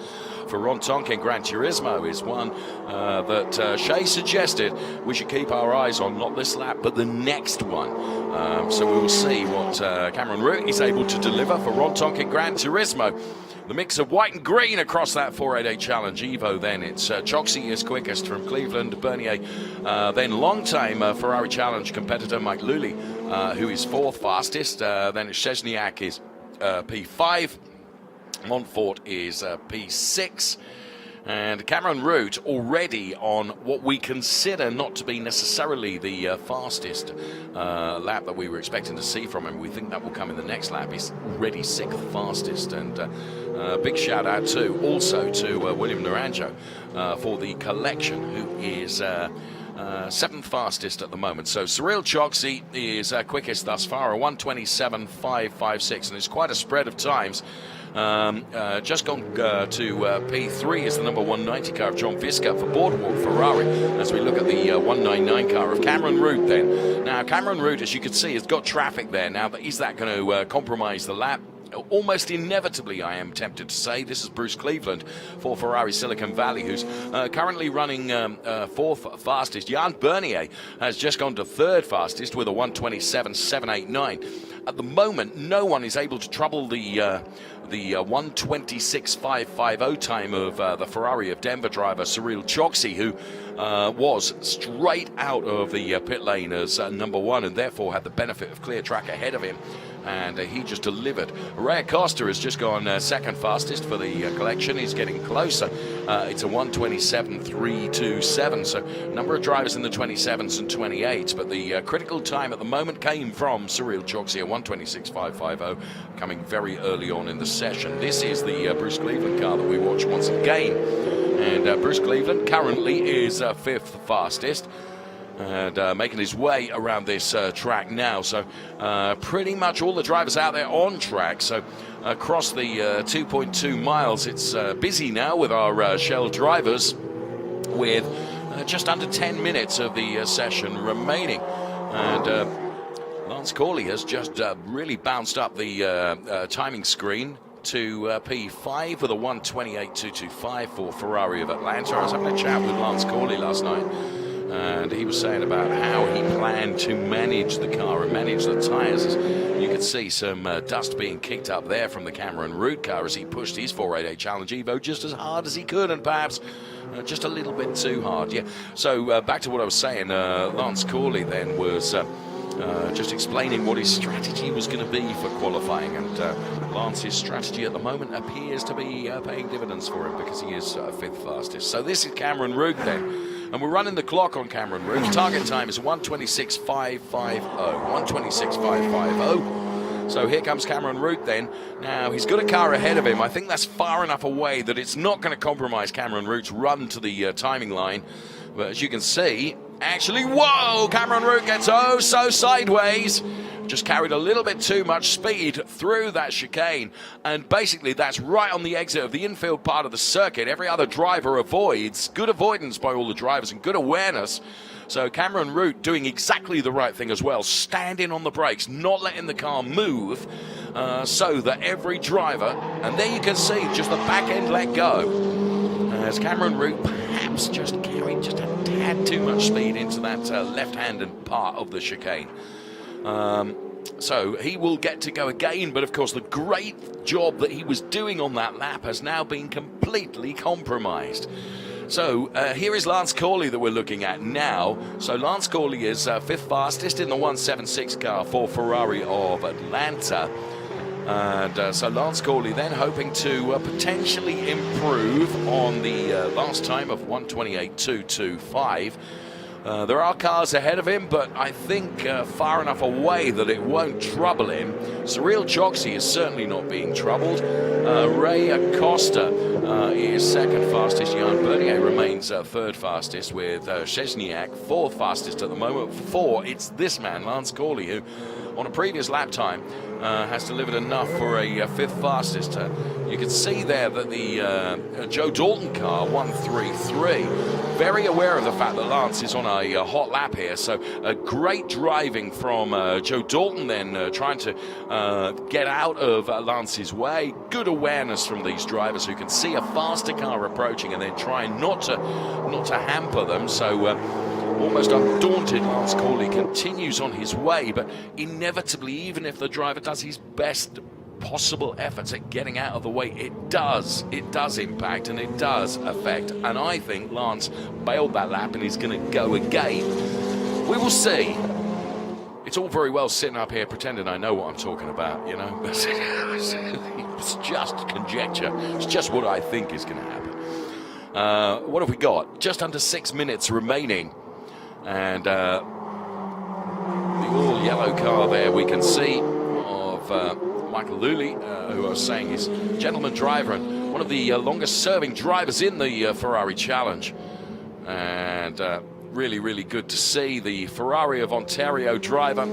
for Ron Tonkin Gran Turismo is one that Shay suggested we should keep our eyes on, not this lap, but the next one. So we will see what Cameron Root is able to deliver for Ron Tonkin Gran Turismo. The mix of white and green across that 488 Challenge Evo then. It's Choksi is quickest from Cleveland, Bernier, then long-time Ferrari Challenge competitor Mike Lully, who is fourth fastest. Then Szczesniak is P5. Montfort is P6. And Cameron Root already on what we consider not to be necessarily the fastest lap that we were expecting to see from him. We think that will come in the next lap. He's already sixth fastest. And big shout out also to William Naranjo for the collection, who is 7th fastest at the moment. So Cyril Choksi is quickest thus far, a 1:27.556, and it's quite a spread of times. Just gone to P3 is the number 190 car of John Visca for Boardwalk Ferrari, as we look at the 199 car of Cameron Root then. Now, Cameron Root, as you can see, has got traffic there now, but is that going to compromise the lap? Almost inevitably, I am tempted to say. This is Bruce Cleveland for Ferrari Silicon Valley, who's currently running 4th fastest. Jan Bernier has just gone to 3rd fastest with a 1:27.789. At the moment, no one is able to trouble the 1:26.550 time of the Ferrari of Denver driver Cyril Choksi, who was straight out of the pit lane as number 1 and therefore had the benefit of clear track ahead of him. And he just delivered. Ray Acosta has just gone 2nd fastest for the collection. He's getting closer. It's a 1:27.327. So a number of drivers in the 27s and 28s, but the critical time at the moment came from Cyril Choksi, a 1:26.550, coming very early on in the session. This is the Bruce Cleveland car that we watch once again. And Bruce Cleveland currently is 5th fastest. And making his way around this track now. So pretty much all the drivers out there on track. So across the 2.2 miles, it's busy now with our Shell drivers, with just under 10 minutes of the session remaining. And Lance Corley has just really bounced up the timing screen to P5 with a 1:28.225 for Ferrari of Atlanta. I was having a chat with Lance Corley last night, and he was saying about how he planned to manage the car and manage the tyres. You could see some dust being kicked up there from the Cameron Root car as he pushed his 488 Challenge Evo just as hard as he could, and perhaps just a little bit too hard. Yeah. So back to what I was saying, Lance Corley then was just explaining what his strategy was going to be for qualifying, and Lance's strategy at the moment appears to be paying dividends for him, because he is 5th fastest. So this is Cameron Root then, and we're running the clock on Cameron Root. Target time is 1:26.550. 1:26.550. So here comes Cameron Root then. Now, he's got a car ahead of him. I think that's far enough away that it's not going to compromise Cameron Root's run to the timing line. But as you can see, actually, whoa, Cameron Root gets so sideways. Just carried a little bit too much speed through that chicane. And basically, that's right on the exit of the infield part of the circuit. Every other driver avoids. Good avoidance by all the drivers and good awareness. So Cameron Root doing exactly the right thing as well, standing on the brakes, not letting the car move, so that every driver, and there you can see just the back end let go, as Cameron Root perhaps just carried just a tad too much speed into that left-handed part of the chicane. So he will get to go again, but of course the great job that he was doing on that lap has now been completely compromised. So here is Lance Corley that we're looking at now. So Lance Corley is 5th fastest in the 176 car for Ferrari of Atlanta. And so Lance Corley then hoping to potentially improve on the last time of 1:28.225. There are cars ahead of him, but I think far enough away that it won't trouble him. Cyril Choksi is certainly not being troubled. Ray Acosta is 2nd fastest. Jan Bernier remains 3rd fastest, with Szczesniak 4th fastest at the moment. 4, it's this man, Lance Corley, who on a previous lap time has delivered enough for a 5th fastest. You can see there that the Joe Dalton car, 133, very aware of the fact that Lance is on a hot lap here. So great driving from Joe Dalton then, trying to get out of Lance's way. Good awareness from these drivers who can see a faster car approaching and then trying not to hamper them. So almost undaunted, Lance Corley continues on his way, but inevitably, even if the driver does his best possible efforts at getting out of the way, it does impact and it does affect. And I think Lance bailed that lap and he's going to go again. We will see. It's all very well sitting up here pretending I know what I'm talking about, you know. It's just conjecture. It's just what I think is going to happen. What have we got? Just under 6 minutes remaining. And the all-yellow car there we can see of Michael Lully, who I was saying is gentleman driver and one of the longest-serving drivers in the Ferrari Challenge. And really, really good to see the Ferrari of Ontario driver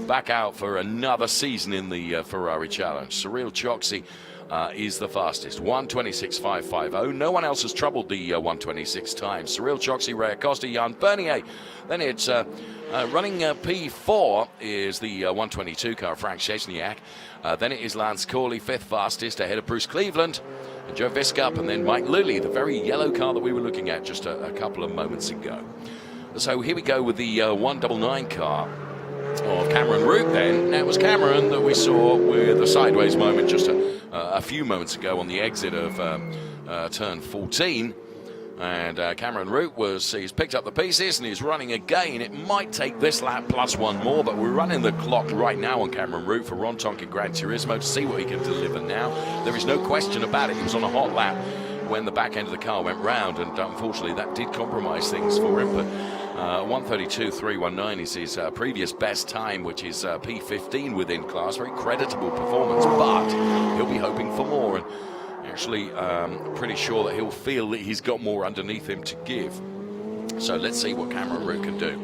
back out for another season in the Ferrari Challenge. Cyril Choksi is the fastest, 1:26.550. No one else has troubled the 1:26 time. Cyril Choksi, Ray Acosta, Jan Bernier. Then it's running P4 is the 1:22 car, Frank Szczesniak. Then it is Lance Corley, fifth fastest, ahead of Bruce Cleveland and Joe Viskup, and then Mike Lilly, the very yellow car that we were looking at just a couple of moments ago. So here we go with the 199 car of Cameron Root then. Now it was Cameron that we saw with a sideways moment just a few moments ago on the exit of turn 14. And Cameron Root he's picked up the pieces and he's running again. It might take this lap plus one more, but we're running the clock right now on Cameron Root for Ron Tonkin Gran Turismo to see what he can deliver now. There is no question about it. He was on a hot lap when the back end of the car went round, and unfortunately that did compromise things for him. But 1:32.319 is his previous best time, which is P15 within class. Very creditable performance, but he'll be hoping for more. And actually, pretty sure that he'll feel that he's got more underneath him to give. So let's see what Cameron Root can do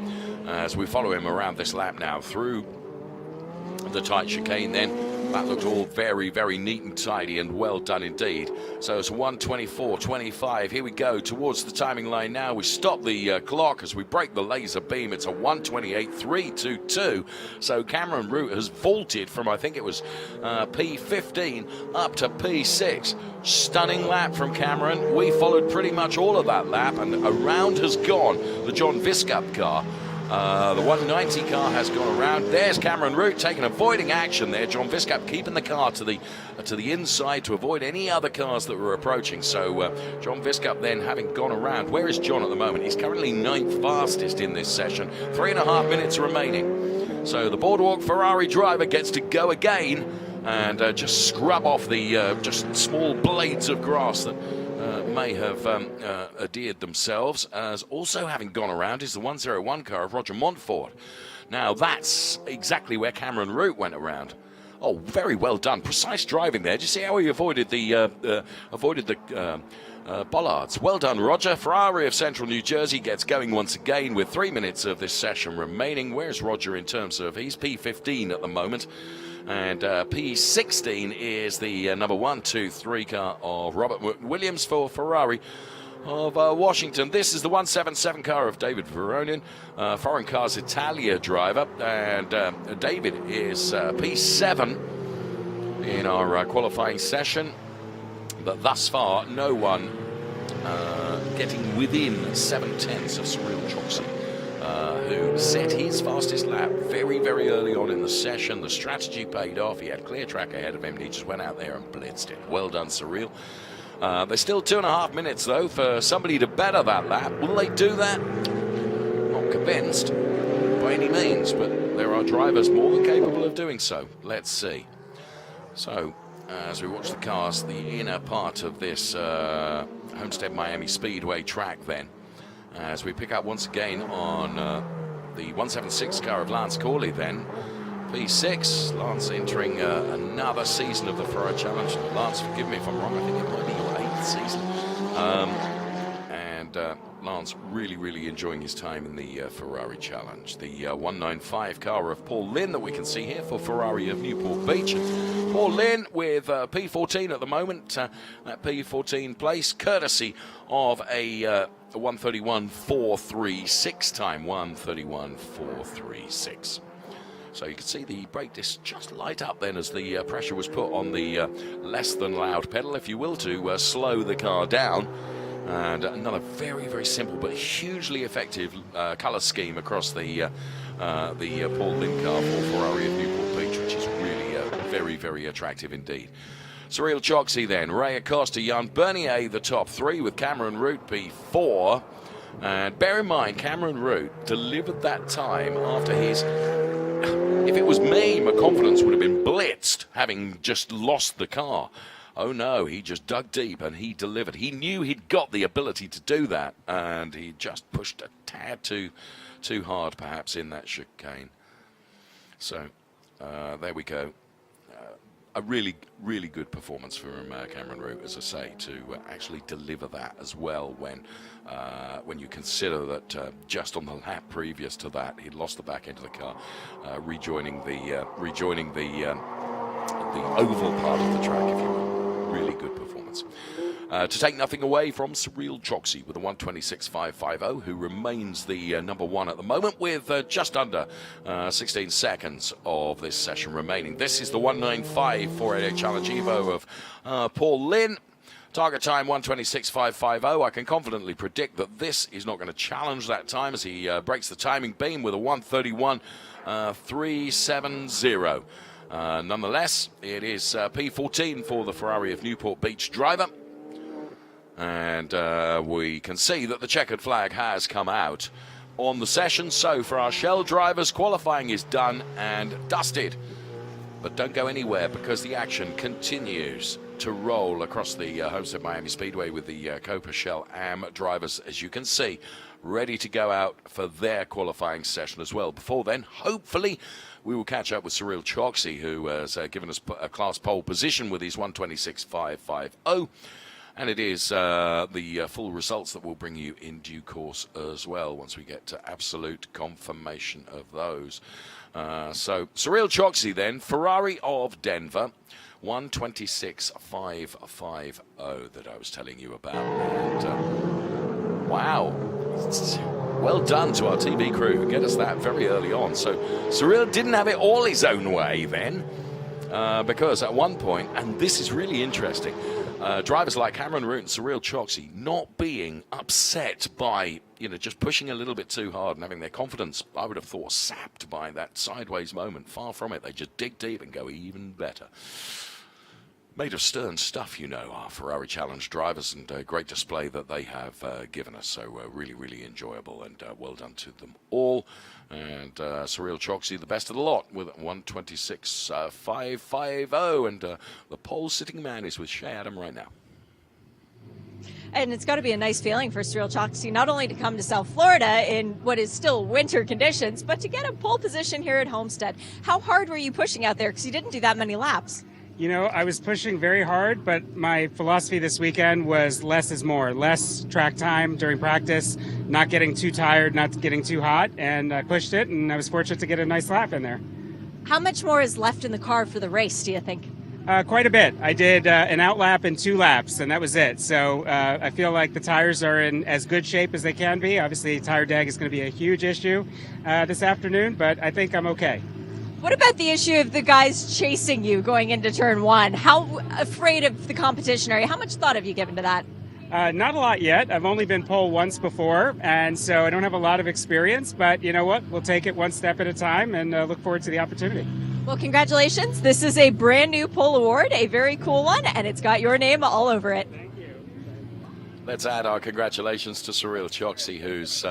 as we follow him around this lap now through the tight chicane. Then that looked all very, very neat and tidy and well done indeed. So it's 1:24.25. Here we go towards the timing line now. We stop the clock as we break the laser beam. It's a 1:28.322. So Cameron Root has vaulted from, I think it was P15 up to P6. Stunning lap from Cameron. We followed pretty much all of that lap, and around has gone the John Viskup car. The 190 car has gone around. There's Cameron Root avoiding action there. John Viskup keeping the car to the inside to avoid any other cars that were approaching. So John Viskup then having gone around. Where is John at the moment? He's currently 9th fastest in this session. 3.5 minutes remaining. So the Boardwalk Ferrari driver gets to go again and just scrub off the just small blades of grass that may have adhered themselves. As also having gone around is the 101 car of Roger Montfort. Now that's exactly where Cameron Root went around. Oh, very well done. Precise driving there. Did you see how he avoided the bollards? Well done, Roger. Ferrari of Central New Jersey gets going once again with 3 minutes of this session remaining. Where's Roger in terms of, he's P15 at the moment. And P16 is the number 1, 2, 3 car of Robert Williams for Ferrari of Washington. This is the 177 car of David Veronin, Foreign Cars Italia driver. And David is P7 in our qualifying session. But thus far, no one getting within 7/10 of Cyril Choksi, who set his fastest lap very, very early on in the session. The strategy paid off. He had clear track ahead of him, and he just went out there and blitzed it. Well done, Cyril. There's still 2.5 minutes, though, for somebody to better that lap. Will they do that? Not convinced by any means, but there are drivers more than capable of doing so. Let's see. So, as we watch the cars, the inner part of this Homestead-Miami Speedway track then, as we pick up once again on the 176 car of Lance Corley then. P6, Lance entering another season of the Ferrari Challenge. Lance, forgive me if I'm wrong, I think it might be your 8th season. And Lance really, really enjoying his time in the Ferrari Challenge. The 195 car of Paul Lynn that we can see here for Ferrari of Newport Beach. And Paul Lynn with P14 at the moment, that P14 place, courtesy of a 1:31.436 time, 1:31.436. So you can see the brake disc just light up then as the pressure was put on the less than loud pedal, if you will, to slow the car down. And another very, very simple but hugely effective colour scheme across the Paul Lynn car for Ferrari of Newport Beach, which is really very, very attractive indeed. Cyril Choksi then, Ray Acosta, Jan Bernier, the top 3 with Cameron Root P4. And bear in mind, Cameron Root delivered that time after his... If it was me, my confidence would have been blitzed, having just lost the car. Oh no, he just dug deep and he delivered. He knew he'd got the ability to do that, and he just pushed a tad too hard, perhaps, in that chicane. So, there we go. a really, really good performance from Cameron Root, as I say, to actually deliver that as well when you consider that just on the lap previous to that, he'd lost the back end of the car, rejoining the oval part of the track, if you will. Really good performance. To take nothing away from Cyril Choksi with a 1:26.550, who remains the number one at the moment with just under 16 seconds of this session remaining. This is the 1:95 488 Challenge Evo of Paul Lynn. Target time 1:26.550. I can confidently predict that this is not going to challenge that time as he breaks the timing beam with a 1:31.370. Nonetheless, it is P14 for the Ferrari of Newport Beach driver. And we can see that the checkered flag has come out on the session. So for our Shell drivers, qualifying is done and dusted. But don't go anywhere because the action continues to roll across the Homestead-Miami Speedway with the Copa Shell AM drivers, as you can see, ready to go out for their qualifying session as well. Before then, hopefully, we will catch up with Cyril Choksi, who has given us a class pole position with his 1:26.550. And it is the full results that we'll bring you in due course as well once we get to absolute confirmation of those. So Cyril Choksi then, Ferrari of Denver, 1:26.550 that I was telling you about. And wow, well done to our TV crew who get us that very early on. So Cyril didn't have it all his own way then, because at one point, and this is really interesting, drivers like Cameron Root and Cyril Choksi not being upset by, just pushing a little bit too hard and having their confidence, I would have thought, sapped by that sideways moment. Far from it. They just dig deep and go even better. Made of stern stuff, our Ferrari Challenge drivers, and a great display that they have given us. So really, really enjoyable, and well done to them all. And Cyril Choksi, the best of the lot, with 1:26.550. And the pole sitting man is with Shea Adam right now. And it's got to be a nice feeling for Cyril Choksi, not only to come to South Florida in what is still winter conditions, but to get a pole position here at Homestead. How hard were you pushing out there? Because you didn't do that many laps. I was pushing very hard, but my philosophy this weekend was less is more. Less track time during practice, not getting too tired, not getting too hot, and I pushed it, and I was fortunate to get a nice lap in there. How much more is left in the car for the race, do you think? Quite a bit. I did an out lap and 2 laps, and that was it. So I feel like the tires are in as good shape as they can be. Obviously, tire drag is going to be a huge issue this afternoon, but I think I'm okay. What about the issue of the guys chasing you going into turn 1? How afraid of the competition are you? How much thought have you given to that? Not a lot yet. I've only been pole once before, and so I don't have a lot of experience, but you know what? We'll take it one step at a time and look forward to the opportunity. Well, congratulations. This is a brand new pole award, a very cool one, and it's got your name all over it. Thank you. Let's add our congratulations to Cyril Choksi, whose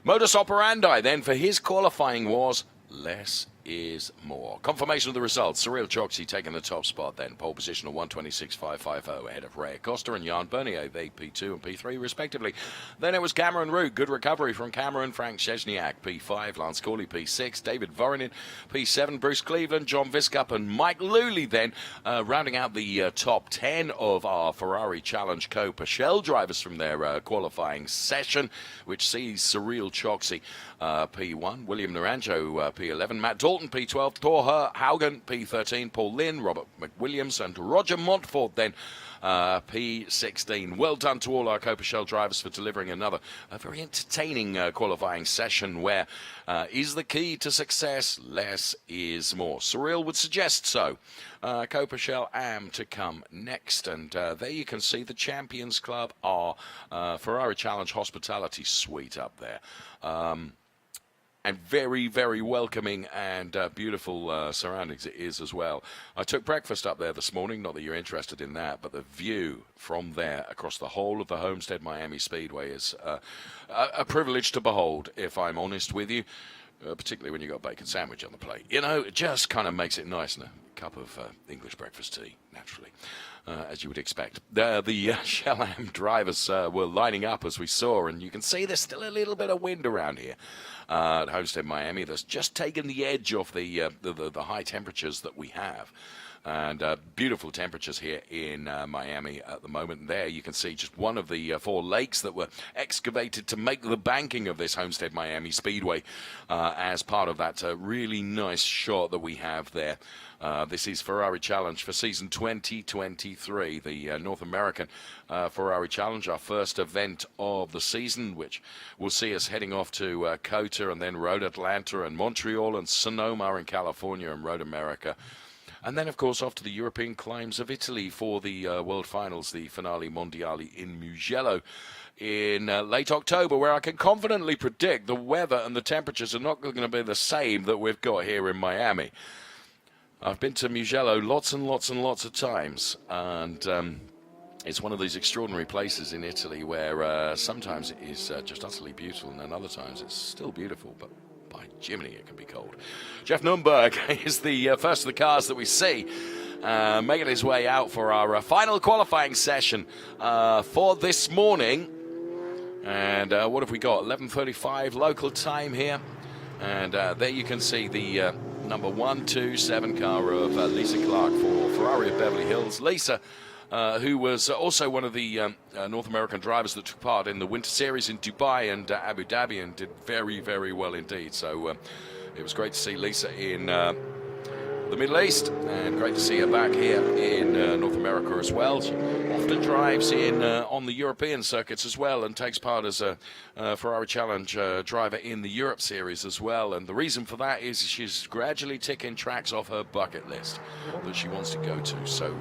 modus operandi then for his qualifying was less is more. Confirmation of the results. Cyril Choksi taking the top spot then. Pole position of 1:26.550 ahead of Ray Acosta and Jan Bernier, they P2 and P3 respectively. Then it was Cameron Root. Good recovery from Cameron. Frank Szczesniak, P5. Lance Corley, P6. David Voronin, P7. Bruce Cleveland, John Viscup and Mike Luley then rounding out the top 10 of our Ferrari Challenge Copa Shell drivers from their qualifying session, which sees Cyril Choksi P1, William Naranjo P11, Matt Dalton P12, Thor Haugen P13, Paul Lynn, Robert McWilliams and Roger Montfort then P16. Well done to all our Copa Shell drivers for delivering another very entertaining qualifying session where is the key to success, less is more. Cyril would suggest so. Copa Shell AM to come next, and there you can see the Champions Club, our Ferrari Challenge Hospitality Suite up there. And very, very welcoming and beautiful surroundings it is as well. I took breakfast up there this morning, not that you're interested in that, but the view from there across the whole of the Homestead-Miami Speedway is a privilege to behold, if I'm honest with you, particularly when you've got a bacon sandwich on the plate. It just kind of makes it nice, and a cup of English breakfast tea, naturally. As you would expect. The Shell AM drivers were lining up as we saw, and you can see there's still a little bit of wind around here at Homestead Miami that's just taken the edge off the high temperatures that we have. And beautiful temperatures here in Miami at the moment. There you can see just one of the 4 lakes that were excavated to make the banking of this Homestead-Miami Speedway as part of that really nice shot that we have there. This is Ferrari Challenge for season 2023, the North American Ferrari Challenge, our first event of the season, which will see us heading off to COTA and then Road Atlanta and Montreal and Sonoma in California and Road America. And then, of course, off to the European climbs of Italy for the World Finals, the Finale Mondiali in Mugello in late October, where I can confidently predict the weather and the temperatures are not going to be the same that we've got here in Miami. I've been to Mugello lots and lots and lots of times, and it's one of these extraordinary places in Italy where sometimes it is just utterly beautiful, and then other times it's still beautiful, but by Jiminy, it can be cold. Jeff Nunberg is the first of the cars that we see making his way out for our final qualifying session for this morning. And what have we got? 11:35 local time here. And there you can see the number 127 car of Lisa Clark for Ferrari of Beverly Hills. Lisa, who was also one of the North American drivers that took part in the Winter Series in Dubai and Abu Dhabi and did very, very well indeed. So it was great to see Lisa in the Middle East, and great to see her back here in North America as well. She often drives in on the European circuits as well, and takes part as a Ferrari Challenge driver in the Europe Series as well. And the reason for that is she's gradually ticking tracks off her bucket list that she wants to go to. So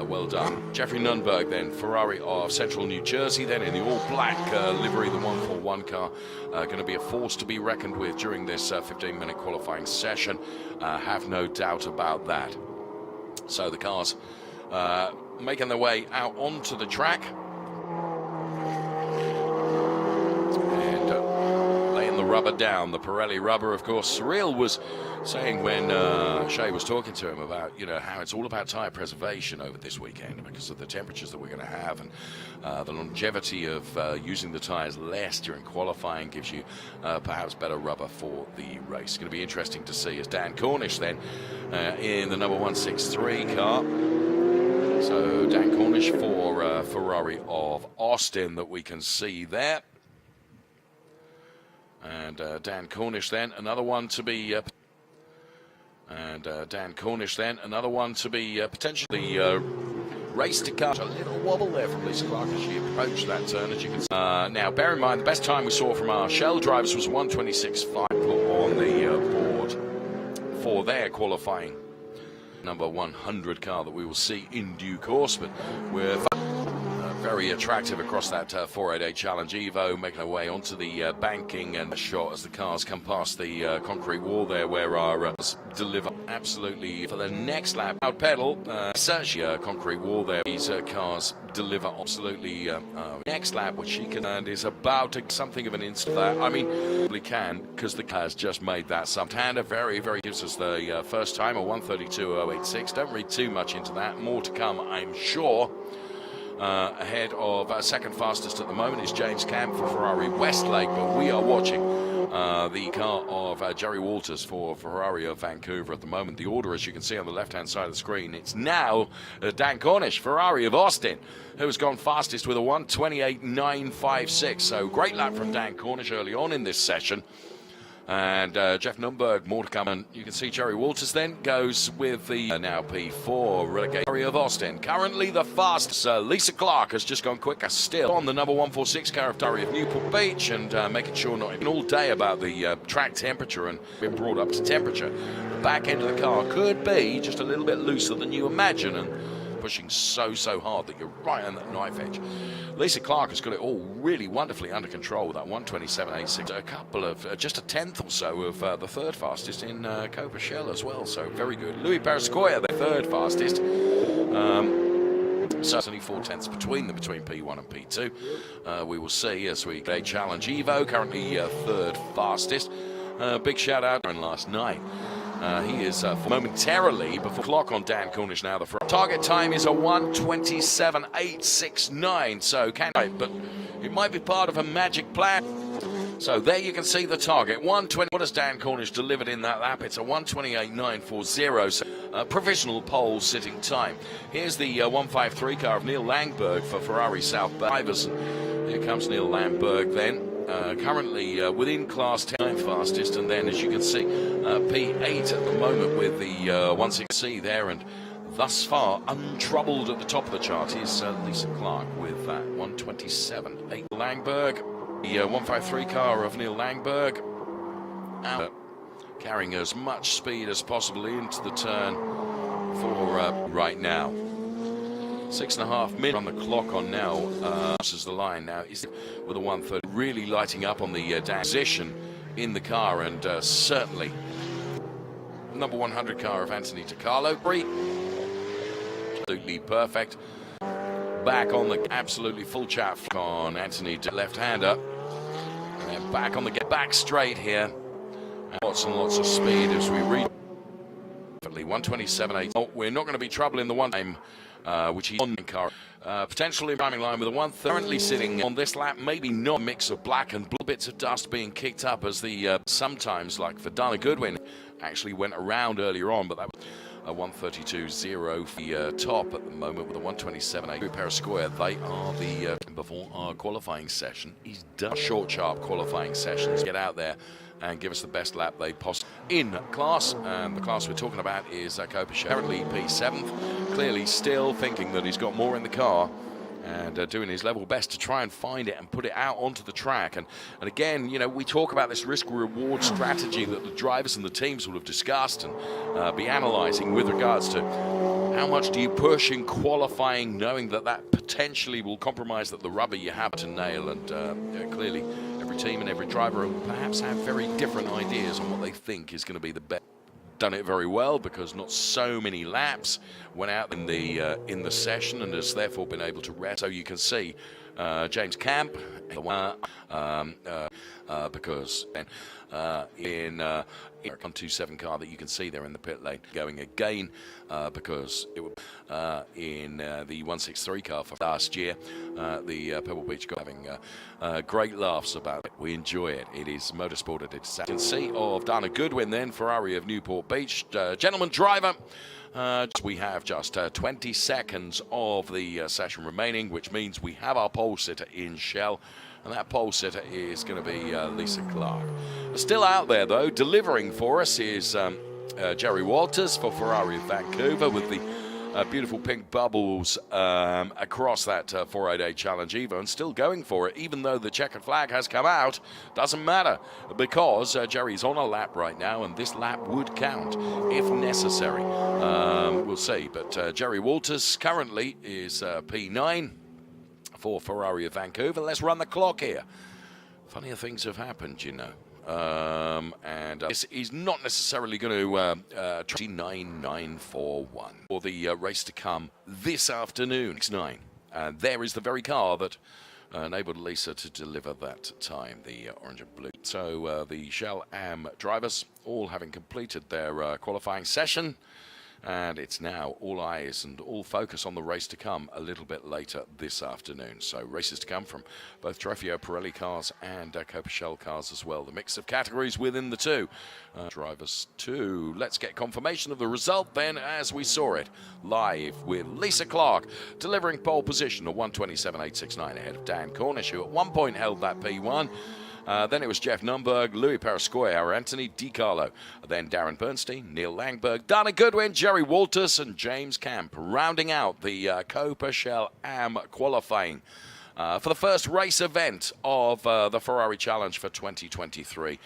well done. Jeffrey Nunberg then, Ferrari of Central New Jersey, then in the all-black livery, the 141 car, going to be a force to be reckoned with during this 15-minute qualifying session. Have no doubt about that. So the cars making their way out onto the track. And laying the rubber down, the Pirelli rubber, of course. Cyril was saying when Shea was talking to him about, how it's all about tyre preservation over this weekend because of the temperatures that we're going to have, and the longevity of using the tyres less during qualifying gives you perhaps better rubber for the race. It's going to be interesting to see as Dan Cornish then in the number 163 car. So Dan Cornish for Ferrari of Austin that we can see there. And Dan Cornish then, another one to be... Dan Cornish then, another one to be potentially race to come. A little wobble there from Lisa Clark as she approached that turn, as you can see. Now, bear in mind, the best time we saw from our Shell drivers was 1:26.5 on the board for their qualifying number 100 car that we will see in due course. But we're very attractive across that 488 Challenge Evo, making our way onto the banking and shot as the cars come past the concrete wall there, where our deliver absolutely for the next lap. Out pedal, search concrete wall there. These cars deliver absolutely next lap, which she can, and is about to something of an instant that. I mean, really can, because the car's just made that Santander very, very gives us the first time a 132.086. Don't read too much into that. More to come, I'm sure. Ahead of second fastest at the moment is James Camp for Ferrari Westlake, but we are watching the car of Jerry Walters for Ferrari of Vancouver at the moment. The order, as you can see on the left-hand side of the screen, it's now Dan Cornish, Ferrari of Austin, who has gone fastest with a 1:28.956. So great lap from Dan Cornish early on in this session. And Jeff Nunberg, more to come. And you can see Jerry Walters then goes with the now P4 relegation of Austin. Currently the fastest. Lisa Clark has just gone quicker still on the number 146 car of Ferrari of Newport Beach, and making sure not even all day about the track temperature and been brought up to temperature. The back end of the car could be just a little bit looser than you imagine, and pushing so hard that you're right on that knife edge. Lisa Clark has got it all really wonderfully under control with that 1:27.86, a couple of just a tenth or so of the third fastest in Copa Shell as well, so very good. Louis Perescoia, the third fastest, so it's only 4/10 between them, between P1 and P2. We will see as we get a Challenge Evo, currently third fastest. Big shout out last night. He is momentarily before clock on Dan Cornish now. The target time is a 1:27.869. So but it might be part of a magic plan. So there you can see the target 1:20. What has Dan Cornish delivered in that lap? It's a 1:28.940. So provisional pole sitting time. Here's the 153 car of Neil Langberg for Ferrari South Iverson. Here comes Neil Langberg then. Currently within class 10 fastest, and then as you can see P8 at the moment with the 16C there, and thus far untroubled at the top of the chart is Lisa Clark with that 127.8. Langberg, the 153 car of Neil Langberg, carrying as much speed as possible into the turn for right now. 6.5 minutes on the clock on now. This is the line now. Is with a 130 really lighting up on the position in the car, and certainly number 100 car of Anthony DiCarlo. Absolutely perfect. Back on the absolutely full chat on Anthony, left-hander, and then back on the back straight here. And lots and lots of speed as we reach 127.8. Oh, we're not going to be trouble in the one time. Which he's on the car. Potentially timing line with a 1 currently sitting on this lap. Maybe not a mix of black and blue bits of dust being kicked up as the sometimes, like for Dana Goodwin, actually went around earlier on, but that was a 132.0 for the top at the moment with a 127.8. Periscoia, they are the before our qualifying session is done. Short, sharp qualifying sessions. Get out there and give us the best lap they possibly in class. And the class we're talking about is Kopish, currently P7th, clearly still thinking that he's got more in the car and doing his level best to try and find it and put it out onto the track. And again, you know, we talk about this risk-reward strategy that the drivers and the teams will have discussed and be analysing with regards to how much do you push in qualifying, knowing that that potentially will compromise the rubber you have to nail. And clearly, every team and every driver will perhaps have very different ideas on what they think is going to be the best. Done it very well because not so many laps went out in the session, and has therefore been able to rest. So you can see James Camp because in 127 car that you can see there in the pit lane going again because it was in the 163 car for last year. The Pebble Beach got having great laughs about it. We enjoy it. It is motorsport at its. You can see of Dana Goodwin then, Ferrari of Newport Beach, gentleman driver. We have just 20 seconds of the session remaining, which means we have our pole sitter in shell, and that pole sitter is going to be Lisa Clark. Still out there though, delivering for us is Jerry Walters for Ferrari of Vancouver with the beautiful pink bubbles across that 408 Challenge Evo, and still going for it, even though the checkered flag has come out. Doesn't matter because Jerry's on a lap right now, and this lap would count if necessary. We'll see, but Jerry Walters currently is P9 for Ferrari of Vancouver. Let's run the clock here. Funnier things have happened, you know. And this is not necessarily going to 29.941 for the race to come this afternoon. X9, and there is the very car that enabled Lisa to deliver that time, the orange and blue. So the Shell Am drivers all having completed their qualifying session, and it's now all eyes and all focus on the race to come a little bit later this afternoon. So races to come from both Trofeo Pirelli cars and Copa Shell cars as well. The mix of categories within the two. Drivers too. Let's get confirmation of the result then as we saw it live with Lisa Clark delivering pole position, a 127.869 ahead of Dan Cornish, who at one point held that P1. Then it was Jeff Nunberg, Louis Periscoia, Anthony DiCarlo, then Darren Bernstein, Neil Langberg, Dana Goodwin, Jerry Walters, and James Camp, rounding out the Copa Shell Am qualifying for the first race event of the Ferrari Challenge for 2023.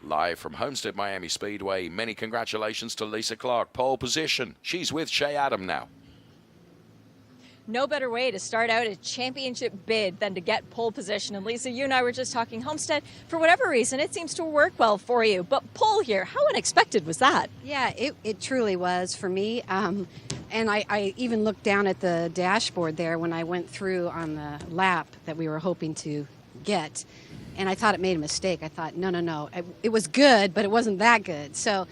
Live from Homestead-Miami Speedway, many congratulations to Lisa Clark, pole position. She's with Shea Adam now. No better way to start out a championship bid than to get pole position. And Lisa, you and I were just talking Homestead. For whatever reason, it seems to work well for you. But pole here, how unexpected was that? Yeah, it truly was for me. And I even looked down at the dashboard there when I went through on the lap that we were hoping to get. And I thought it made a mistake. I thought, no. It was good, but it wasn't that good. So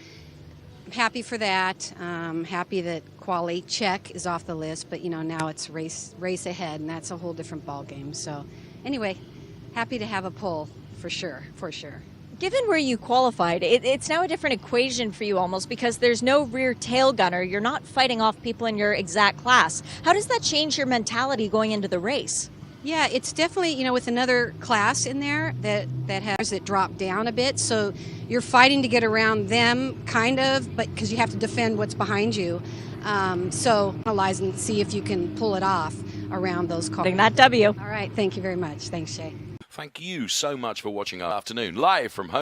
I'm happy for that. Happy that quali check is off the list, but now it's race ahead, and that's a whole different ball game. So anyway, happy to have a pole for sure. Given where you qualified, it's now a different equation for you almost because there's no rear tail gunner. You're not fighting off people in your exact class. How does that change your mentality going into the race? Yeah, it's definitely, with another class in there that has it drop down a bit. So you're fighting to get around them, kind of, but because you have to defend what's behind you. So analyze and see if you can pull it off around those cars. That W. All right, thank you very much. Thanks, Shay. Thank you so much for watching our afternoon live from home.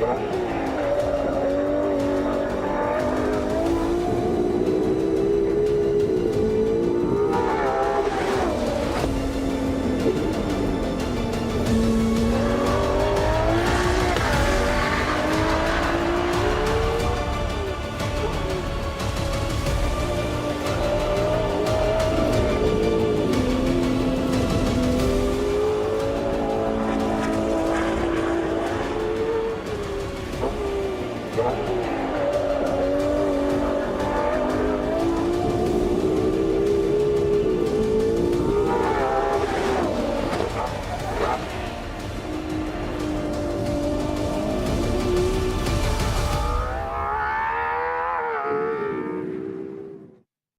Bye.